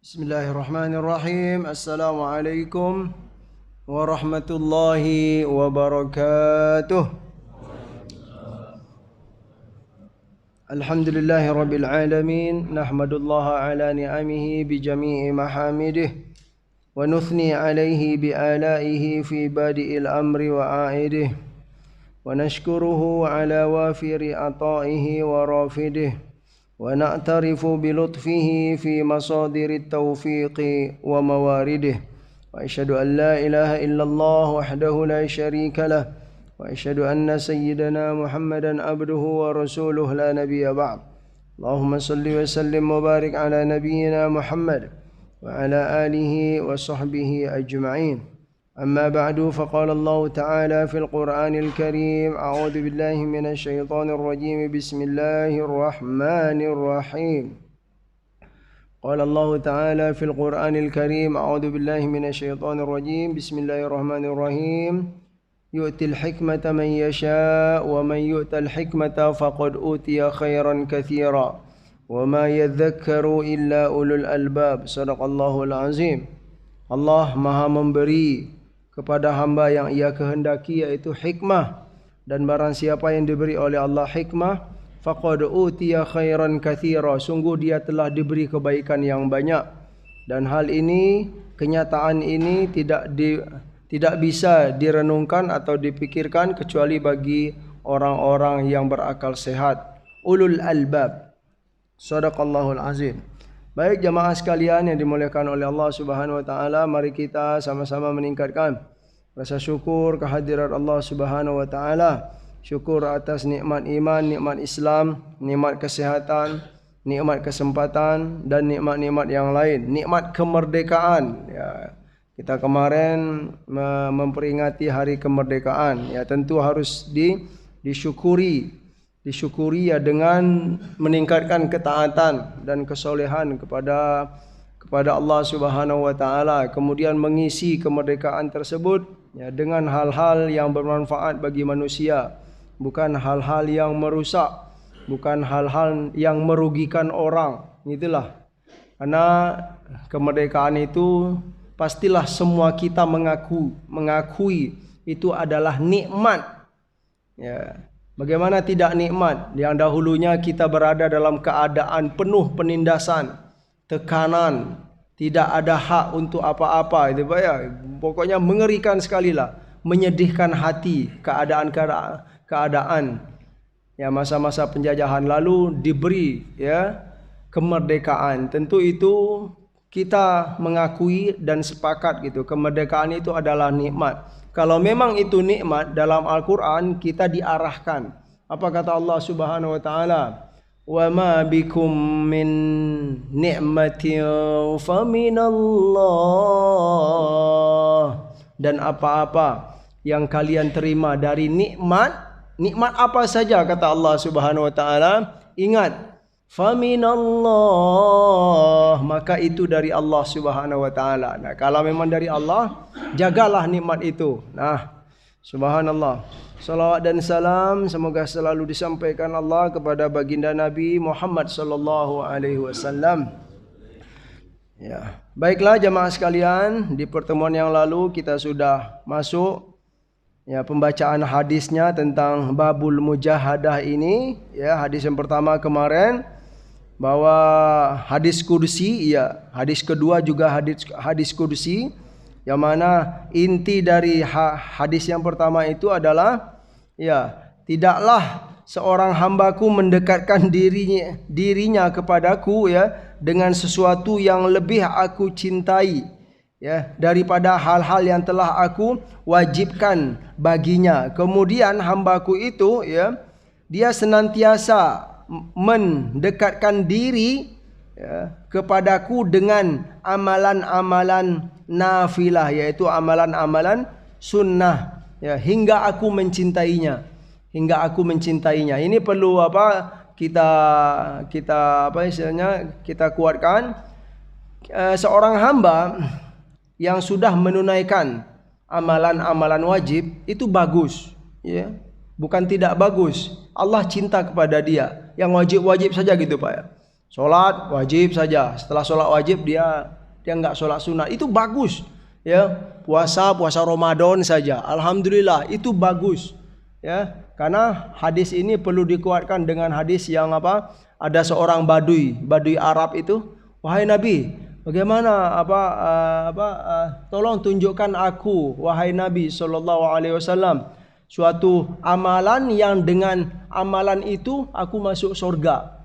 Bismillahirrahmanirrahim. Assalamualaikum warahmatullahi wabarakatuh. Alhamdulillahi rabbil alamin. Nahmadullaha ala ni'amihi bi jami'i mahamidih. Wa nuthni alaihi bi alaihi fi badi'il amri wa a'idih. Wa nashkuruhu ala wafiri ata'ihi wa rafidih. ونعترف بلطفه في مصادر التوفيق وموارده وأشهد أن لا إله إلا الله وحده لا شريك له وأشهد أن سيدنا محمدا عبده ورسوله لا نبي بعد اللهم صل وسلم وبارك على نبينا محمد وعلى آله وصحبه أجمعين. أما بعد فقال الله تعالى في القرآن الكريم أعوذ بالله من الشيطان الرجيم بسم الله الرحمن الرحيم. قال الله تعالى في القرآن الكريم أعوذ بالله من الشيطان الرجيم بسم الله الرحمن الرحيم يؤتي الحكمة من يشاء ومن يؤت الحكمة فقد أوتي خيرا كثيرا وما يذكر إلا أولو الألباب. صدق الله العظيم. Allah maha memberi kepada hamba yang ia kehendaki, iaitu hikmah, dan barang siapa yang diberi oleh Allah hikmah, faqad utiya khairan katsira, sungguh dia telah diberi kebaikan yang banyak. Dan hal ini, kenyataan ini tidak bisa direnungkan atau dipikirkan kecuali bagi orang-orang yang berakal sehat, ulul albab. Shadaqallahul azim. Baik jamaah sekalian yang dimuliakan oleh Allah Subhanahu wa taala, mari kita sama-sama meningkatkan rasa syukur kehadirat Allah Subhanahu wa taala. Syukur atas nikmat iman, nikmat Islam, nikmat kesehatan, nikmat kesempatan dan nikmat-nikmat yang lain, nikmat kemerdekaan. Ya, kita kemarin memperingati hari kemerdekaan. Ya, tentu harus disyukuri ya dengan meningkatkan ketaatan dan kesolehan kepada Allah Subhanahu wa taala, kemudian mengisi kemerdekaan tersebut ya dengan hal-hal yang bermanfaat bagi manusia, bukan hal-hal yang merusak, bukan hal-hal yang merugikan orang. Itulah. Karena kemerdekaan itu pastilah semua kita mengakui itu adalah nikmat. Ya. Bagaimana tidak nikmat yang dahulunya kita berada dalam keadaan penuh penindasan, tekanan, tidak ada hak untuk apa-apa. Itu ya, pokoknya mengerikan sekali lah, menyedihkan hati keadaan. Ya, masa-masa penjajahan lalu diberi ya kemerdekaan. Tentu itu kita mengakui dan sepakat gitu, kemerdekaan itu adalah nikmat. Kalau memang itu nikmat, dalam Al-Quran kita diarahkan. Apa kata Allah Subhanahu wa taala? Wa ma bikum min ni'matin faminallah. Dan apa-apa yang kalian terima dari nikmat apa saja kata Allah Subhanahu wa taala, ingat, faminallah, maka itu dari Allah Subhanahu wa taala. Nah, kalau memang dari Allah, jagalah nikmat itu. Nah, subhanallah. Salawat dan salam semoga selalu disampaikan Allah kepada baginda Nabi Muhammad sallallahu alaihi wasallam. Ya, baiklah jamaah sekalian, di pertemuan yang lalu kita sudah masuk ya pembacaan hadisnya tentang babul mujahadah ini. Ya, hadis yang pertama kemarin bahwa hadis kursi, ya, hadis kedua juga hadis kursi, yang mana inti dari hadis yang pertama itu adalah ya, tidaklah seorang hambaku mendekatkan dirinya kepadaku ya dengan sesuatu yang lebih aku cintai ya daripada hal-hal yang telah aku wajibkan baginya. Kemudian hambaku itu ya, dia senantiasa mendekatkan diri ya, kepadaku dengan amalan-amalan nafilah, yaitu amalan-amalan sunnah ya, hingga aku mencintainya. Ini perlu kita kuatkan. Seorang hamba yang sudah menunaikan amalan-amalan wajib itu bagus ya, bukan tidak bagus. Allah cinta kepada dia. Yang wajib-wajib saja gitu Pak ya. Solat wajib saja. Setelah solat wajib dia enggak solat sunat. Itu bagus. Ya, puasa Ramadan saja. Alhamdulillah, itu bagus. Ya, karena hadis ini perlu dikuatkan dengan hadis yang apa? Ada seorang badui Arab itu, wahai Nabi, bagaimana tolong tunjukkan aku, wahai Nabi sallallahu alaihi wasallam, suatu amalan yang dengan amalan itu aku masuk surga.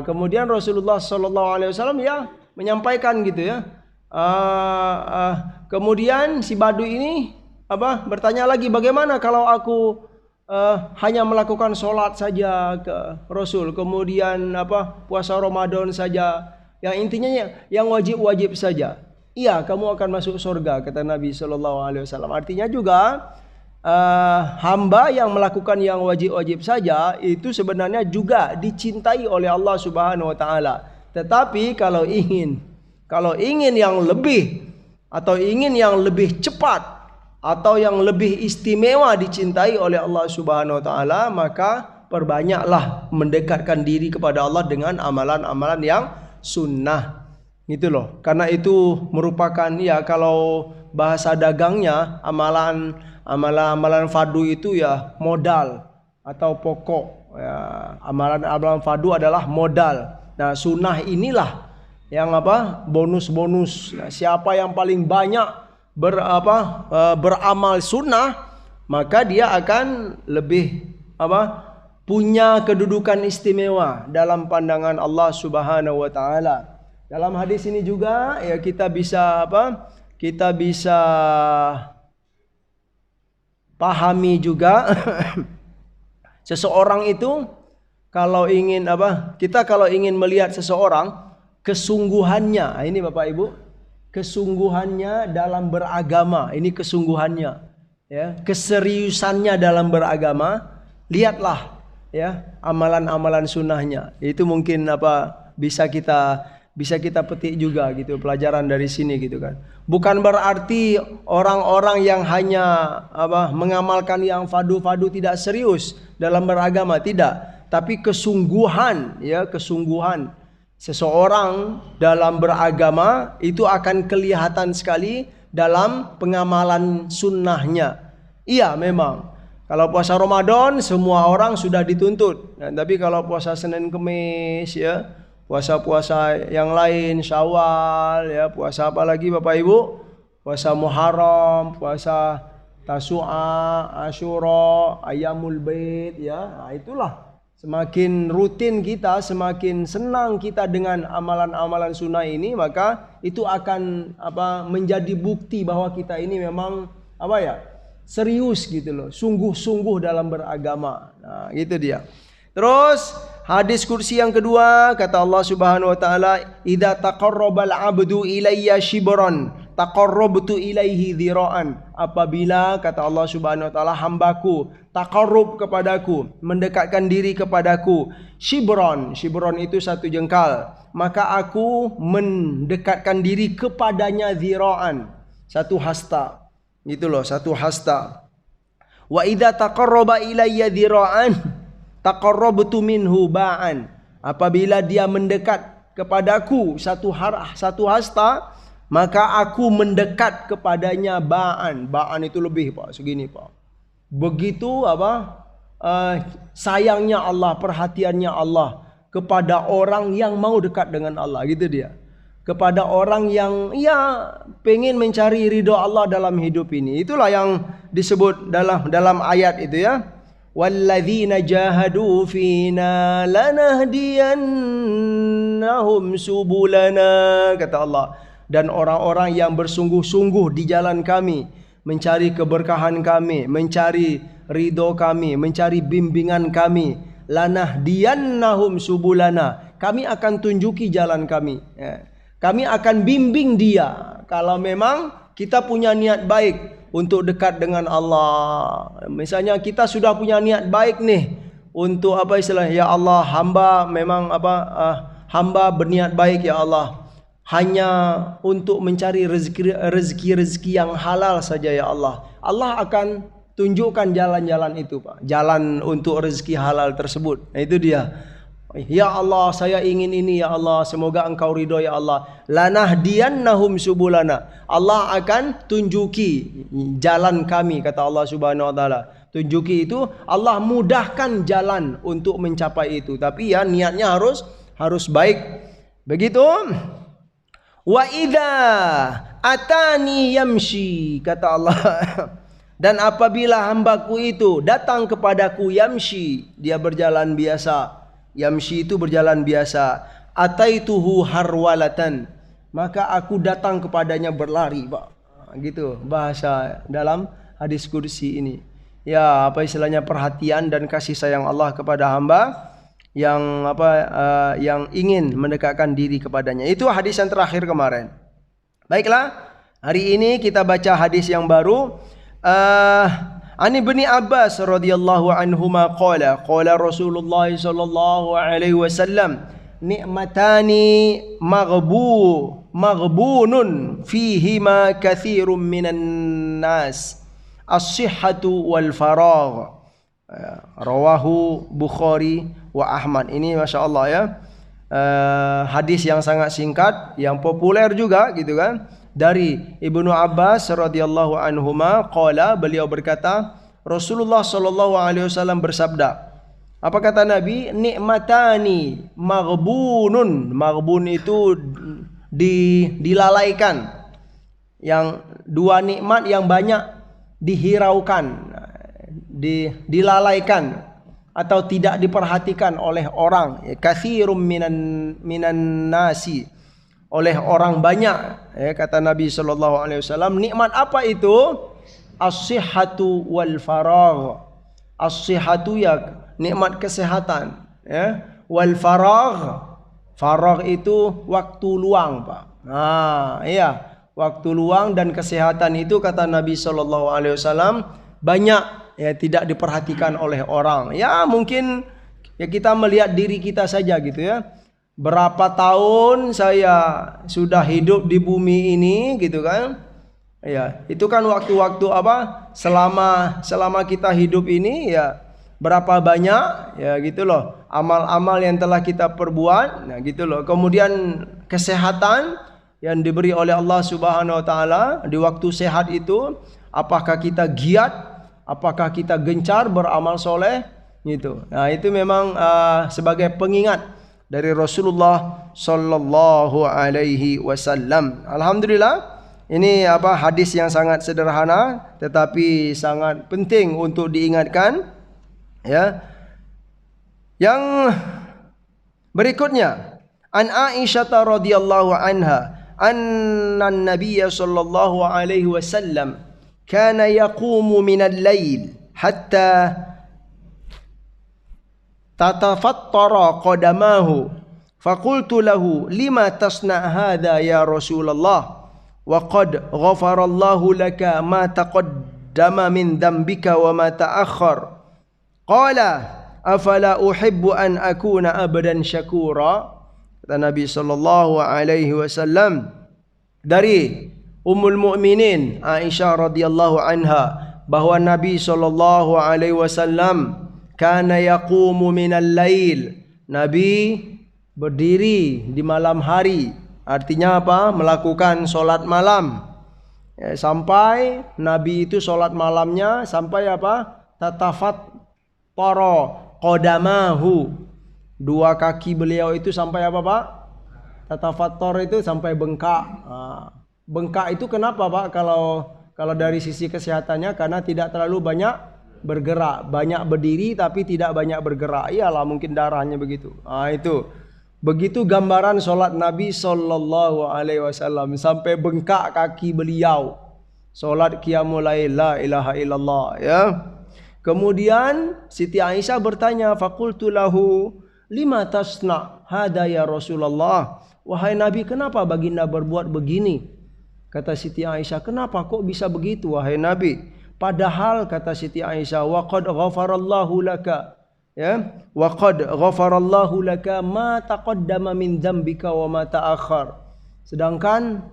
Kemudian Rasulullah sallallahu alaihi wasallam ya menyampaikan gitu ya. Kemudian si badui ini bertanya lagi, bagaimana kalau aku hanya melakukan solat saja ke Rasul, kemudian puasa Ramadan saja, yang intinya yang wajib-wajib saja. Iya, kamu akan masuk surga, kata Nabi sallallahu alaihi wasallam. Artinya juga hamba yang melakukan yang wajib-wajib saja itu sebenarnya juga dicintai oleh Allah Subhanahu wa taala. Tetapi kalau ingin yang lebih, atau ingin yang lebih cepat, atau yang lebih istimewa dicintai oleh Allah Subhanahu wa taala, maka perbanyaklah mendekatkan diri kepada Allah dengan amalan-amalan yang sunnah. Gitu loh. Karena itu merupakan ya, kalau bahasa dagangnya, amalan fardu itu ya modal atau pokok. Ya, amalan fardu adalah modal. Nah, sunnah inilah yang bonus-bonus. Nah, siapa yang paling banyak beramal sunnah, maka dia akan lebih punya kedudukan istimewa dalam pandangan Allah Subhanahu wa taala. Dalam hadis ini juga ya kita bisa pahami juga seseorang itu kalau ingin kalau ingin melihat seseorang kesungguhannya, ini Bapak Ibu, kesungguhannya dalam beragama, ini kesungguhannya, ya, keseriusannya dalam beragama, lihatlah ya amalan-amalan sunnahnya. Itu mungkin bisa kita petik juga gitu, pelajaran dari sini gitu kan. Bukan berarti orang-orang yang hanya mengamalkan yang fadu-fadu tidak serius dalam beragama, tidak. Tapi kesungguhan seseorang dalam beragama itu akan kelihatan sekali dalam pengamalan sunnahnya. Iya, memang kalau puasa Ramadan semua orang sudah dituntut. Tapi kalau puasa Senin Kemis ya, puasa-puasa yang lain, Syawal ya, puasa apa lagi Bapak Ibu? Puasa Muharram, puasa Tasu'a, Asyura, Ayyamul Bait ya. Nah, itulah semakin rutin kita, semakin senang kita dengan amalan-amalan sunnah ini, maka itu akan menjadi bukti bahwa kita ini memang serius gitu loh, sungguh-sungguh dalam beragama. Nah, gitu dia. Terus hadis kursi yang kedua, kata Allah Subhanahu wa taala, "Idza taqarrabal 'abdu ilayya shibran, taqarrabtu ilaihi dhira'an." Apabila, kata Allah Subhanahu wa taala, hambaku taqarrub kepadaku, mendekatkan diri kepadaku, shibran itu satu jengkal, maka aku mendekatkan diri kepadanya dhira'an, satu hasta. Gitu loh, satu hasta. Wa idza taqarraba ilayya dhira'an, taqarrabtu minhu ba'an. Apabila dia mendekat kepadaku satu hasta, maka aku mendekat kepadanya ba'an. Ba'an itu lebih Pak, segini Pak. Begitu sayangnya Allah, perhatiannya Allah kepada orang yang mau dekat dengan Allah, gitu dia. Kepada orang yang pengen mencari ridho Allah dalam hidup ini. Itulah yang disebut dalam ayat itu ya. Walladzina jahadu fina lanahdiyannahum subulana, kata Allah. Dan orang-orang yang bersungguh-sungguh di jalan kami, mencari keberkahan kami, mencari ridho kami, mencari bimbingan kami, lanahdiyannahum subulana, kami akan tunjuki jalan kami ya. Kami akan bimbing dia kalau memang kita punya niat baik untuk dekat dengan Allah. Misalnya kita sudah punya niat baik nih untuk ya Allah, hamba memang hamba berniat baik ya Allah, hanya untuk mencari rezeki yang halal saja ya Allah. Allah akan tunjukkan jalan-jalan itu Pak, jalan untuk rezeki halal tersebut. Nah, itu dia. Ya Allah, saya ingin ini ya Allah, semoga engkau ridho ya Allah. Lanahdiyannahum subulana. Allah akan tunjuki jalan kami, kata Allah Subhanahu wa taala. Tunjuki itu Allah mudahkan jalan untuk mencapai itu. Tapi ya niatnya harus baik. Begitu. Wa idza atani yamshi, kata Allah. Dan apabila hambaku itu datang kepadaku yamshi, dia berjalan biasa. Yamshi itu berjalan biasa. Ataituhu harwalatan, maka aku datang kepadanya berlari, Pak. Gitu bahasa dalam hadis kursi ini. Ya, apa istilahnya, perhatian dan kasih sayang Allah kepada hamba yang yang ingin mendekatkan diri kepadanya. Itu hadis yang terakhir kemarin. Baiklah, hari ini kita baca hadis yang baru. Ani Ibni Abbas radhiyallahu anhuma qala Rasulullah sallallahu alaihi wasallam ni'matani maghbunun fihima katsirun minan nas as-sihhatu wal faragh. Rawahu Bukhari wa Ahmad. Ini Masya Allah ya, hadis yang sangat singkat, yang populer juga gitu kan. Dari Ibnu Abbas radhiyallahu anhuma qala, beliau berkata, Rasulullah sallallahu alaihi wasallam bersabda. Apa kata Nabi? Nikmatani maghbunun. Maghbun itu dilalaikan. Yang dua nikmat yang banyak dihiraukan, dilalaikan atau tidak diperhatikan oleh orang. Katsirum minan nasi, oleh orang banyak, ya, kata Nabi sallallahu alaihi wasallam. Nikmat apa itu? As-sihhatu wal faragh. As-sihhatu ya nikmat kesehatan, ya. Wal faragh itu waktu luang, Pak. Nah, iya, waktu luang dan kesehatan itu kata Nabi sallallahu alaihi wasallam banyak ya tidak diperhatikan oleh orang. Ya mungkin ya kita melihat diri kita saja gitu ya. Berapa tahun saya sudah hidup di bumi ini gitu kan. Ya, itu kan waktu-waktu apa? Selama kita hidup ini ya berapa banyak ya gitu loh amal-amal yang telah kita perbuat, nah gitu loh. Kemudian kesehatan yang diberi oleh Allah Subhanahu wa taala di waktu sehat itu, apakah kita giat, apakah kita gencar beramal soleh gitu. Nah, itu memang sebagai pengingat dari Rasulullah sallallahu alaihi wasallam. Alhamdulillah, ini hadis yang sangat sederhana tetapi sangat penting untuk diingatkan, ya. Yang berikutnya, an Aisyah radhiyallahu anha anna an-nabiy sallallahu alaihi wasallam kana yaqumu min al-lail hatta tatafattara qadamahu faqultu lahu lima tasna hadha ya Rasulullah wa qad ghafarallahu laka ma taqaddama min dhanbika wa ma ta'akhkhar. Qala afala uhibbu an akuna abadan syakura. Kata Nabi sallallahu alaihi wasallam dari Ummul Mukminin Aisyah radhiyallahu anha bahwa Nabi sallallahu alaihi wasallam kana yaqumu minal lail. Nabi berdiri di malam hari. Artinya apa? Melakukan solat malam. Ya, sampai Nabi itu solat malamnya sampai apa? Tatafat para qadamahu. Dua kaki beliau itu sampai apa, Pak? Tatafattor itu sampai bengkak. Bengkak itu kenapa, Pak? Kalau dari sisi kesehatannya karena tidak terlalu banyak bergerak, banyak berdiri tapi tidak banyak bergerak. Iyalah mungkin darahnya begitu. Itu. Begitu gambaran solat Nabi sallallahu alaihi wasallam sampai bengkak kaki beliau. Solat qiyamul lail, la ilaha illallah, ya. Kemudian Siti Aisyah bertanya, faqultu lahu lima tasna hada ya Rasulullah. Wahai Nabi, kenapa baginda berbuat begini? Kata Siti Aisyah, kenapa kok bisa begitu wahai Nabi? Padahal kata Siti Aisyah, wa qad ghafarallahu laka, ya, wa qad ghafarallahu laka ma taqaddama min dzambika wa ma ta'akhkhar. Sedangkan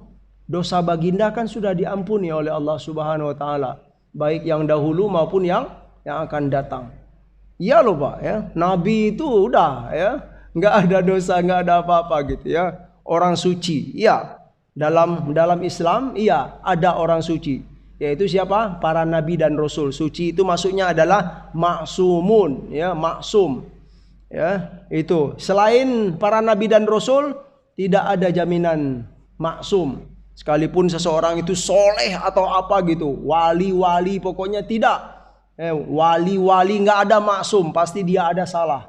dosa baginda kan sudah diampuni oleh Allah Subhanahu wa taala, baik yang dahulu maupun yang akan datang. Ya loh Pak, ya. Nabi itu udah, ya, nggak ada dosa, nggak ada apa-apa gitu ya. Orang suci, iya. Dalam Islam, iya ada orang suci. Yaitu siapa? Para nabi dan rasul. Suci itu maksudnya adalah maksumun, ya, maksum. Ya, itu. Selain para nabi dan rasul, tidak ada jaminan maksum. Sekalipun seseorang itu soleh atau apa gitu, wali-wali pokoknya tidak. Wali-wali nggak ada maksum, pasti dia ada salah.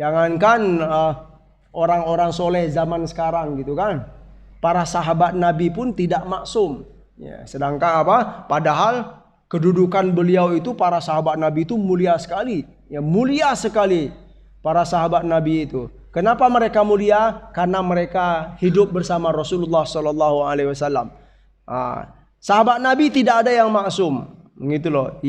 Jangankan orang-orang soleh zaman sekarang gitu kan. Para sahabat Nabi pun tidak maksum. Ya, sedangkan apa? Padahal kedudukan beliau itu, para sahabat Nabi itu mulia sekali. Ya, mulia sekali para sahabat Nabi itu. Kenapa mereka mulia? Karena mereka hidup bersama Rasulullah Sallallahu Alaihi Wasallam. Sahabat Nabi tidak ada yang maksum, gitu loh.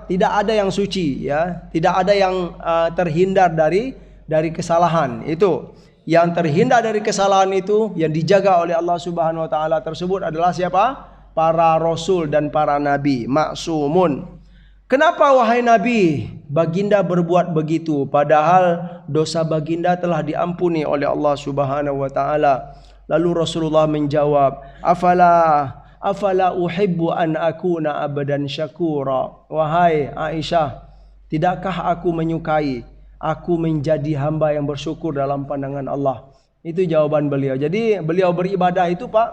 Tidak ada yang suci, ya. Tidak ada yang terhindar dari kesalahan. Itu. Yang terhindar dari kesalahan itu, yang dijaga oleh Allah Subhanahu wa taala tersebut adalah siapa? Para rasul dan para nabi, maksumun. Kenapa wahai Nabi baginda berbuat begitu padahal dosa baginda telah diampuni oleh Allah Subhanahu wa taala? Lalu Rasulullah menjawab, afala uhibbu an akuna abadan syakura. Wahai Aisyah, tidakkah aku menyukai aku menjadi hamba yang bersyukur dalam pandangan Allah? Itu jawaban beliau. Jadi beliau beribadah itu Pak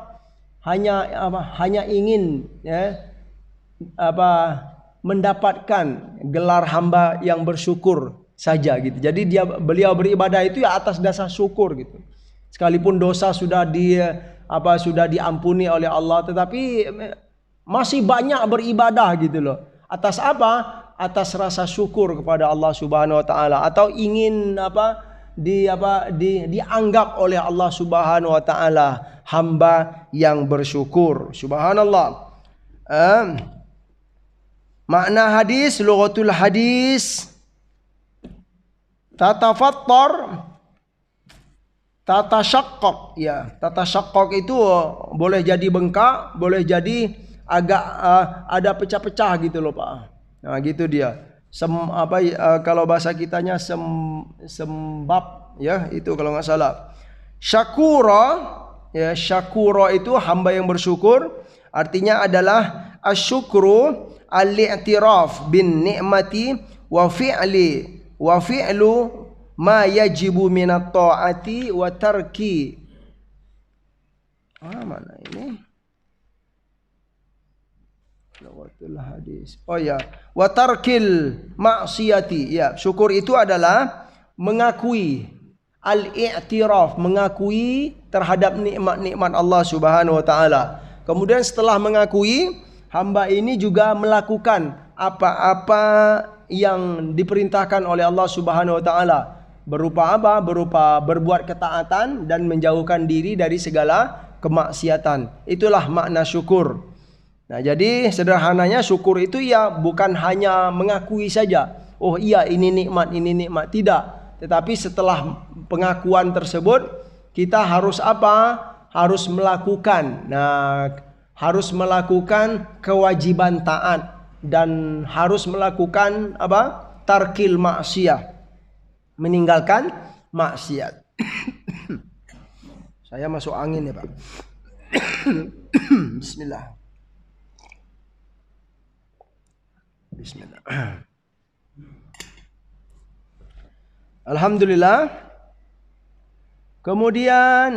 hanya ingin mendapatkan gelar hamba yang bersyukur saja gitu. Jadi beliau beribadah itu ya atas dasar syukur gitu. Sekalipun dosa sudah diampuni oleh Allah, tetapi masih banyak beribadah gitu loh. Atas apa? Atas rasa syukur kepada Allah Subhanahu wa taala, atau ingin dianggap oleh Allah Subhanahu wa taala hamba yang bersyukur. Subhanallah. Makna hadis, lughatul hadis, tatafattar, tatasyaqqaq. Ya, tatasyaqqaq itu boleh jadi bengkak, boleh jadi agak ada pecah-pecah gitu loh Pak. Nah gitu dia. Kalau bahasa kitanya sembab, ya itu kalau nggak salah. Syakura, ya syakura itu hamba yang bersyukur. Artinya adalah asyukru al-i'tiraf bin ni'mati wa fi'lu ma yajibu minat ta'ati wa tarki. Mana ini? Hadis. Oh ya, wa tarkil maksiyati. Ya, syukur itu adalah mengakui, al-i'tiraf, mengakui terhadap nikmat-nikmat Allah Subhanahu wa taala. Kemudian setelah mengakui, hamba ini juga melakukan apa-apa yang diperintahkan oleh Allah Subhanahu wa taala. Berupa apa? Berupa berbuat ketaatan dan menjauhkan diri dari segala kemaksiatan. Itulah makna syukur. Nah, jadi sederhananya syukur itu ya bukan hanya mengakui saja. Oh iya ini nikmat. Tidak. Tetapi setelah pengakuan tersebut kita harus apa? Harus melakukan. Nah, harus melakukan kewajiban taat dan harus melakukan apa? Tarkil maksiyah. Meninggalkan maksiat. Saya masuk angin ya Pak. Bismillah. Alhamdulillah. Kemudian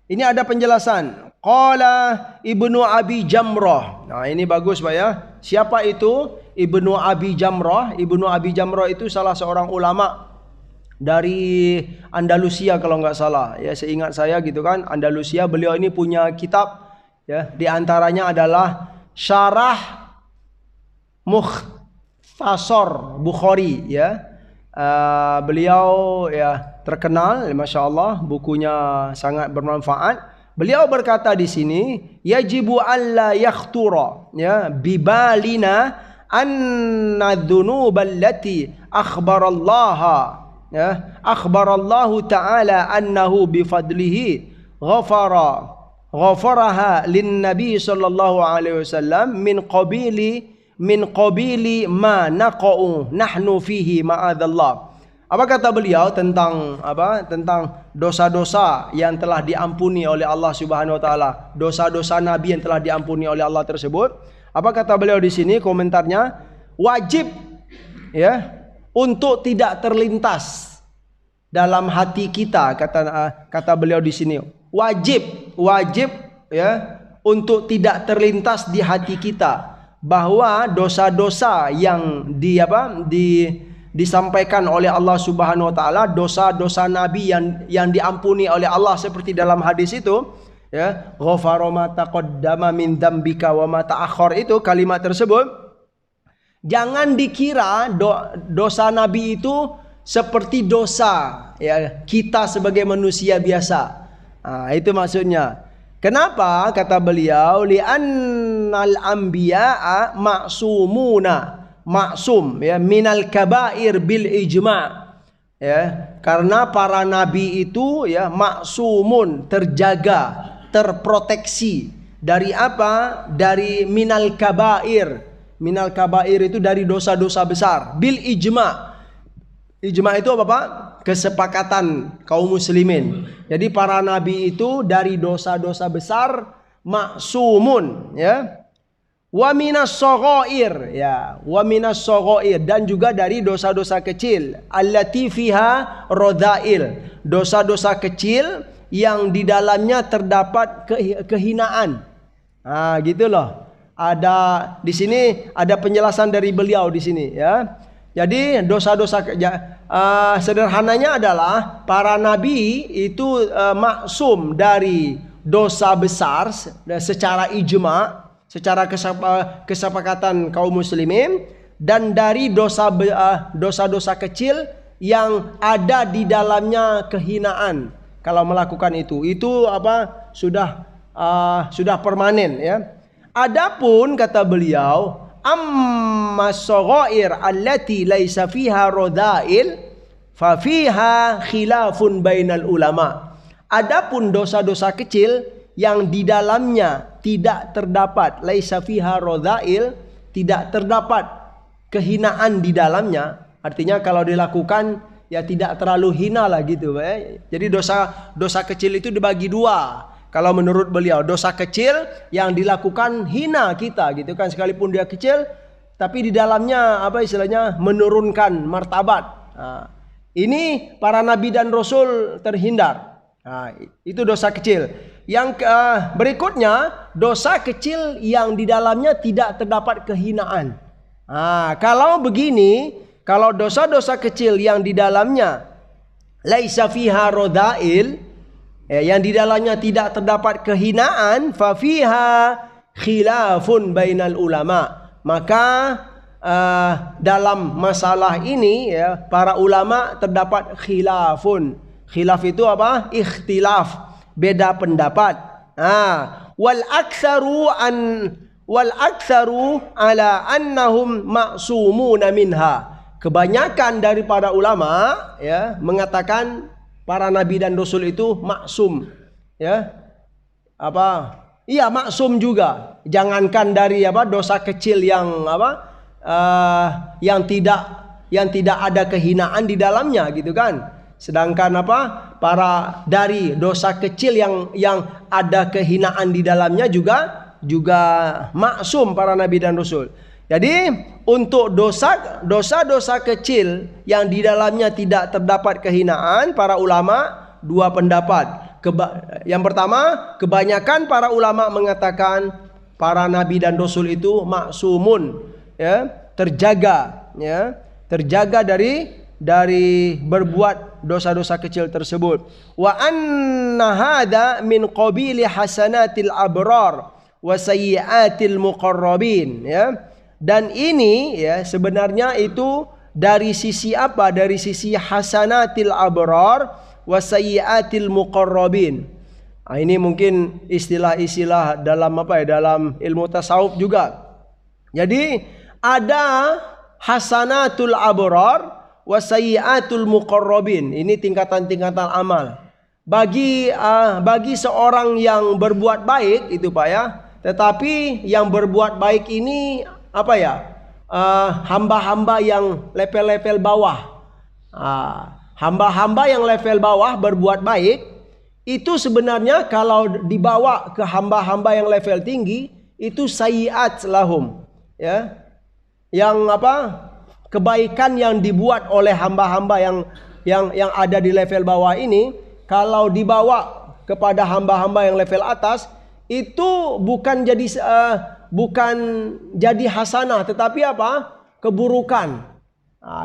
ini ada penjelasan. Qala Ibnu Abi Jamrah. Nah, ini bagus Pak ya. Siapa itu Ibnu Abi Jamrah? Ibnu Abi Jamrah itu salah seorang ulama dari Andalusia kalau nggak salah. Ya, seingat saya gitu kan, Andalusia. Beliau ini punya kitab ya, di antaranya adalah Syarah Mukhtasar Bukhari ya. Beliau ya terkenal, masya Allah, bukunya sangat bermanfaat. Beliau berkata di sini, yajibu alla yakhtura ya bibalina anna dzunuballati akhbarallaha ya akhbarallahu ta'ala annahu bifadlihi ghafaraha lin nabi sallallahu alaihi wasallam min qabili ma naqa'u nahnu fihi ma'adallah. Apa kata beliau tentang apa? Tentang dosa-dosa yang telah diampuni oleh Allah Subhanahu wa taala, dosa-dosa nabi yang telah diampuni oleh Allah tersebut. Apa kata beliau di sini komentarnya? Wajib ya untuk tidak terlintas dalam hati kita, kata beliau di sini. Wajib ya untuk tidak terlintas di hati kita bahwa dosa-dosa yang disampaikan oleh Allah Subhanahu wa taala, dosa-dosa nabi yang diampuni oleh Allah seperti dalam hadis itu ya, ghafara ma taqaddama min dzambika wa ma ta'akhkhar, itu kalimat tersebut jangan dikira dosa nabi itu seperti dosa ya kita sebagai manusia biasa. Itu maksudnya. Kenapa? Kata beliau, li'annal anbiya'a ma'sumuna, maksum ya minal kabair bil ijma' ya, karena para nabi itu ya maksumun, terjaga, terproteksi dari apa? Dari minal kabair. Minal kabair itu dari dosa-dosa besar. Bil ijma'. Ijma' itu apa Pak? Kesepakatan kaum muslimin. Jadi para nabi itu dari dosa-dosa besar maksumun ya. Wa minas shaghair ya, wa minas shaghair, dan juga dari dosa-dosa kecil. Allati fiha radha'il. Dosa-dosa kecil yang di dalamnya terdapat kehinaan. Gitu loh. Ada di sini ada penjelasan dari beliau di sini ya. Jadi dosa-dosa sederhananya adalah para nabi itu maksum dari dosa besar secara ijma, secara kesepakatan kaum muslimin, dan dari dosa-dosa kecil yang ada di dalamnya kehinaan. Kalau melakukan itu apa? Sudah permanen ya. Adapun kata beliau, amma shaghair allati laisa fiha radha'il fa fiha khilafun bainal ulama. Adapun dosa-dosa kecil yang di dalamnya tidak terdapat laisa fiha radha'il, tidak terdapat kehinaan di dalamnya, artinya kalau dilakukan ya tidak terlalu hina lah gitu ya. Jadi dosa kecil itu dibagi dua. Kalau menurut beliau, dosa kecil yang dilakukan hina kita gitu kan, sekalipun dia kecil tapi di dalamnya apa istilahnya menurunkan martabat. Ini para nabi dan rasul terhindar. Itu dosa kecil. Yang berikutnya, dosa kecil yang di dalamnya tidak terdapat kehinaan. Kalau begini, kalau dosa-dosa kecil yang di dalamnya laisa fiha radha'il, yang di dalamnya tidak terdapat kehinaan, fa fiha khilafun bainal ulama, maka dalam masalah ini ya para ulama terdapat khilafun. Khilaf itu apa? Ikhtilaf, beda pendapat. Wal aktsaru ala annahum ma'sumuna minha. Kebanyakan daripada ulama ya mengatakan para nabi dan rasul itu maksum ya. Iya maksum juga. Jangankan dari dosa kecil yang yang tidak ada kehinaan di dalamnya gitu kan. Sedangkan para dari dosa kecil yang ada kehinaan di dalamnya juga maksum para nabi dan rasul. Jadi untuk dosa-dosa kecil yang di dalamnya tidak terdapat kehinaan, para ulama dua pendapat. Yang pertama, kebanyakan para ulama mengatakan para nabi dan rasul itu maksumun ya, terjaga dari berbuat dosa-dosa kecil tersebut. Wa anna hadza min qabili hasanatil abrar wa sayyiatil muqarrabin ya. Dan ini ya sebenarnya itu dari sisi apa? Dari sisi hasanatil abrar wa sayyiatil muqarrabin. Ini mungkin istilah-istilah dalam dalam ilmu tasawuf juga. Jadi ada hasanatul abrar wa sayyiatul muqarrabin. Ini tingkatan-tingkatan amal. Bagi seorang yang berbuat baik itu Pak ya. Tetapi yang berbuat baik ini hamba-hamba yang level-level bawah. Hamba-hamba yang level bawah berbuat baik itu sebenarnya kalau dibawa ke hamba-hamba yang level tinggi itu sayyiat lahum, ya. Yang kebaikan yang dibuat oleh hamba-hamba yang ada di level bawah ini kalau dibawa kepada hamba-hamba yang level atas itu bukan jadi hasanah, tetapi keburukan.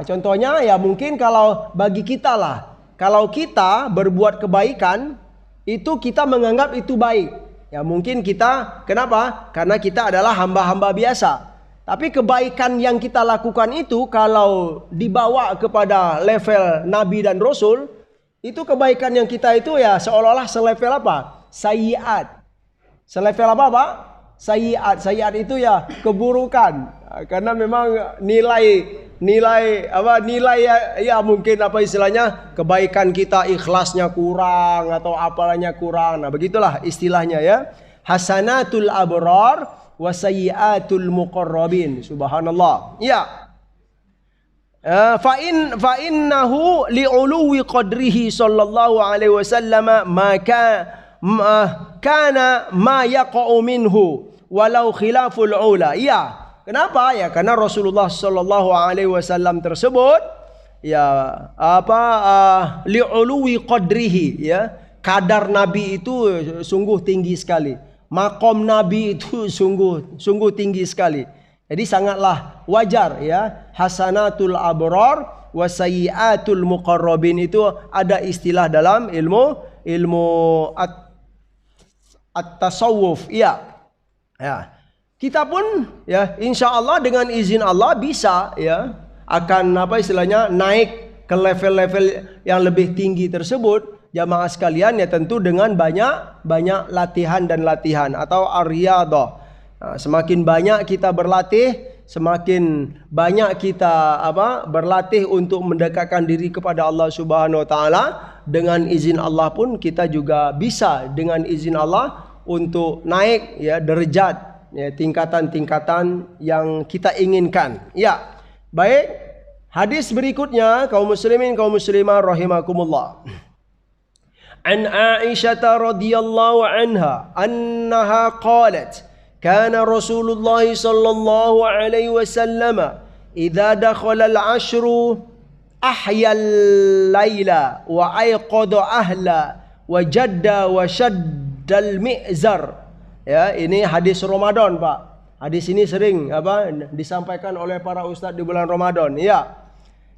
Contohnya ya mungkin kalau bagi kita lah, kalau kita berbuat kebaikan itu kita menganggap itu baik. Ya mungkin kita, kenapa? Karena kita adalah hamba-hamba biasa. Tapi kebaikan yang kita lakukan itu kalau dibawa kepada level Nabi dan Rasul, itu kebaikan yang kita itu ya seolah-olah selevel sayyiat. Selevel sayyiat. Sayyiat itu ya keburukan. Karena memang nilai ya mungkin istilahnya kebaikan kita ikhlasnya kurang atau apalanya kurang. Nah, begitulah istilahnya ya. Hasanatul abrar wa sayyiatul muqarrabin. Subhanallah. Ya. Fa innahu li'uluwi qadrihi sallallahu alaihi wasallam maka kana ma yaqa'u minhu walau khilaful ula. Ya. Kenapa? Ya karena Rasulullah sallallahu alaihi wasallam tersebut ya li'uluwi qadrihi, ya. Kadar Nabi itu sungguh tinggi sekali. Makom Nabi itu sungguh tinggi sekali. Jadi sangatlah wajar ya, hasanatul abrar wa sayyiatul muqarrabin itu ada istilah dalam ilmu at-tasawuf. Ya. Kita pun ya insyaallah dengan izin Allah bisa ya akan naik ke level-level yang lebih tinggi tersebut. Jamaah sekalian ya tentu dengan banyak latihan atau ar-riyadah. Semakin banyak kita berlatih, semakin banyak kita berlatih untuk mendekatkan diri kepada Allah Subhanahu wa taala. Dengan izin Allah pun kita juga bisa dengan izin Allah untuk naik ya derajat ya, tingkatan-tingkatan yang kita inginkan. Ya. Baik, hadis berikutnya kaum muslimin kaum muslimah rahimakumullah. An Aisyah radhiyallahu anha annaha qalat kana Rasulullah sallallahu alaihi wasallam idza dakhala al-ashru ahya al-laila wa ayqadha ahla wa jadda wa shadda al-mi'zar. Ya, ini hadis Ramadan, Pak. Hadis ini sering disampaikan oleh para ustaz di bulan Ramadan. Ya.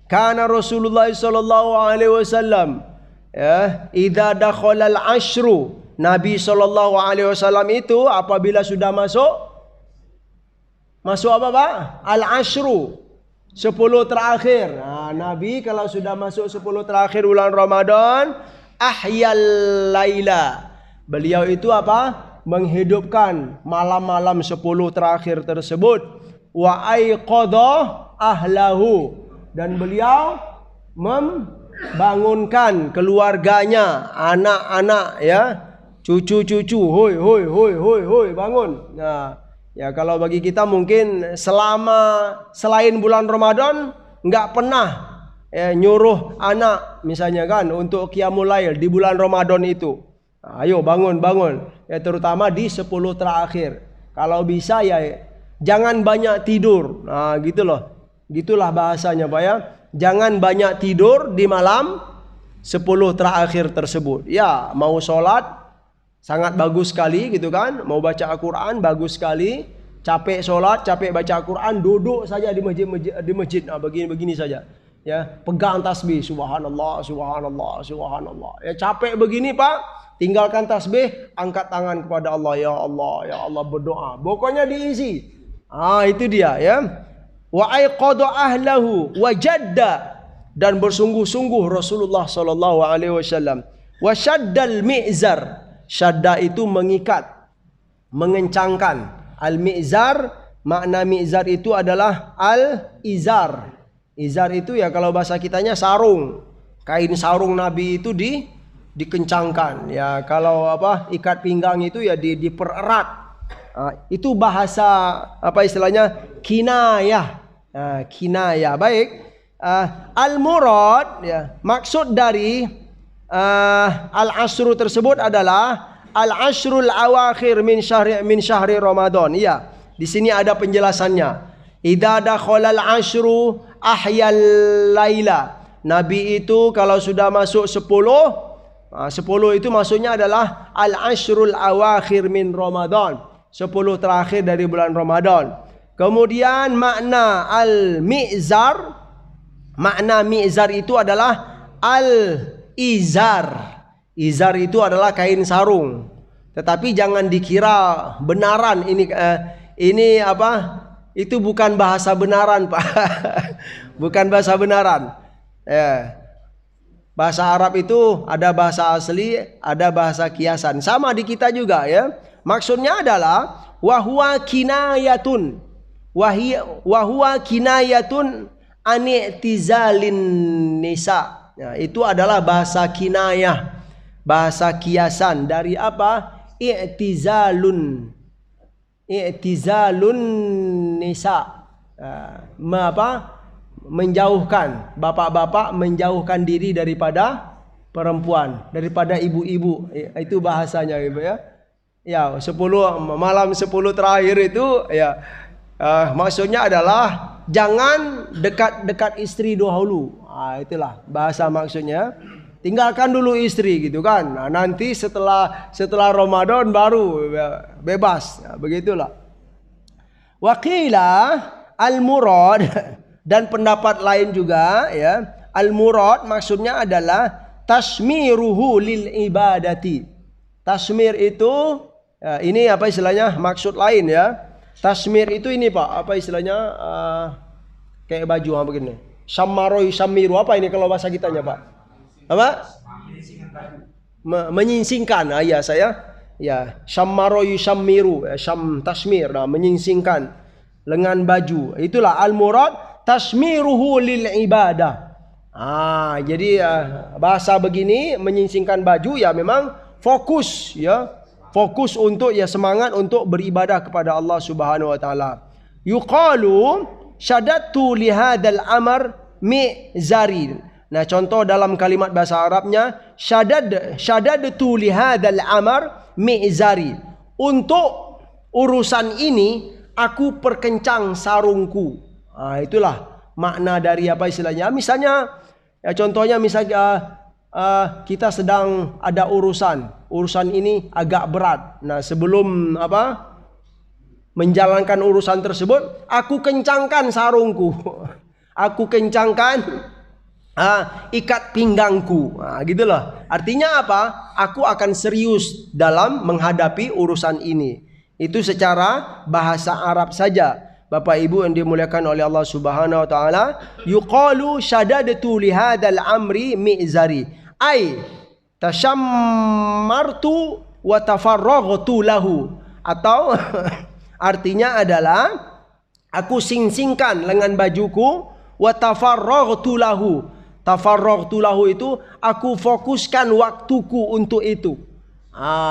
Kana Rasulullah sallallahu alaihi wasallam ya, idza dakhala al-ashru. Nabi sallallahu alaihi wasallam itu apabila sudah masuk Pak? Al-ashru. 10 terakhir. Nah, Nabi kalau sudah masuk 10 terakhir bulan Ramadan, ahyal laila. Beliau itu menghidupkan malam-malam 10 terakhir tersebut. Wa aiqadha ahlahu, dan beliau membangunkan keluarganya, anak-anak ya, cucu-cucu, hoi bangun. Nah, ya kalau bagi kita mungkin selain bulan Ramadan enggak pernah nyuruh anak misalnya kan untuk qiyamul lail di bulan Ramadan itu. Ayo bangun ya, terutama di 10 terakhir. Kalau bisa ya jangan banyak tidur. Nah gitulah bahasanya Pak ya. Jangan banyak tidur di malam 10 terakhir tersebut. Ya mau sholat sangat bagus sekali gitu kan. Mau baca Al-Quran bagus sekali. Capek sholat, capek baca Al-Quran, duduk saja di masjid. Nah, begini saja. Ya, pegang tasbih, subhanallah. Ya capek begini Pak. Tinggalkan tasbih, angkat tangan kepada Allah, ya Allah berdoa. Pokoknya diisi. Itu dia ya. Wa aiqadha ahlahu wa jadda, dan bersungguh-sungguh Rasulullah sallallahu alaihi wasallam. Wa shaddal mi'zar. Syadda itu mengikat, mengencangkan. Al-mi'zar, makna mi'zar itu adalah al-izar. Izar itu ya kalau bahasa kitanya sarung. Kain sarung Nabi itu dikencangkan. Ya kalau ikat pinggang itu ya dipererat. Itu bahasa istilahnya kinayah. Kinayah. Baik. Al-murad, ya, maksud dari al-ashru tersebut adalah al-ashrul awakhir min syahri Ramadan. Ya, di sini ada penjelasannya. Idza dakhalal ashru ahyal laila. Nabi itu kalau sudah masuk 10 itu maksudnya adalah al-ashrul awakhir min Ramadan. 10 terakhir dari bulan Ramadan. Kemudian makna al-mi'zar. Makna mi'zar itu adalah al-izar. Izar itu adalah kain sarung. Tetapi jangan dikira benaran ini apa? Itu bukan bahasa benaran, Pak. Bukan bahasa benaran. Ya. Bahasa Arab itu ada bahasa asli, ada bahasa kiasan. Sama di kita juga, ya. Maksudnya adalah wahwa kinayatun. Wahwa kinayatun ani'tizalin nisa. Ya, itu adalah bahasa kinayah. Bahasa kiasan dari apa? I'tizalun nisa, menjauhkan, bapak-bapak menjauhkan diri daripada perempuan, daripada ibu-ibu. Itu bahasanya, Ibu, ya. Ya, 10 malam 10 terakhir itu, ya, maksudnya adalah jangan dekat-dekat istri dahulu. Itulah bahasa maksudnya. Tinggalkan dulu istri gitu kan. Nah, nanti setelah Ramadan baru bebas. Ya, begitulah. Waqila al-murad, dan pendapat lain juga, ya. Al-murad maksudnya adalah tasmiruhu lil ibadati. Tasmir itu ini apa istilahnya? Maksud lain, ya. Tasmir itu ini, Pak, apa istilahnya? Kayak baju begini. Syamaroi syamiru, apa ini kalau bahasa kitanya, Pak? Apa? Menyingsingkan. Ya, syammaro yusyammiru, syam tasmir, menyingsingkan lengan baju. Itulah al-murad tasmiruhu lil ibadah. Jadi bahasa begini, menyingsingkan baju, ya memang fokus, ya. Fokus untuk, ya, semangat untuk beribadah kepada Allah Subhanahu wa taala. Yuqalu syadattu li hadzal amr mi'zari. Nah, contoh dalam kalimat bahasa Arabnya syadadtu li hadzal amr mi'zari. Untuk urusan ini aku perkencang sarungku. Itulah makna dari apa istilahnya. Misalnya, ya, contohnya misalnya kita sedang ada urusan ini agak berat. Nah, sebelum menjalankan urusan tersebut, aku kencangkan sarungku. Aku kencangkan ikat pinggangku. Gitu loh. Artinya apa? Aku akan serius dalam menghadapi urusan ini. Itu secara bahasa Arab saja. Bapak Ibu yang dimuliakan oleh Allah Subhanahu wa taala, yuqalu syadadtu li hadzal amri mi'zari. Ai tashammartu wa tafarraghtu lahu. Atau artinya adalah aku singsingkan lengan bajuku, wa tafarraghtu lahu. Tafarraghtu lahu itu aku fokuskan waktuku untuk itu.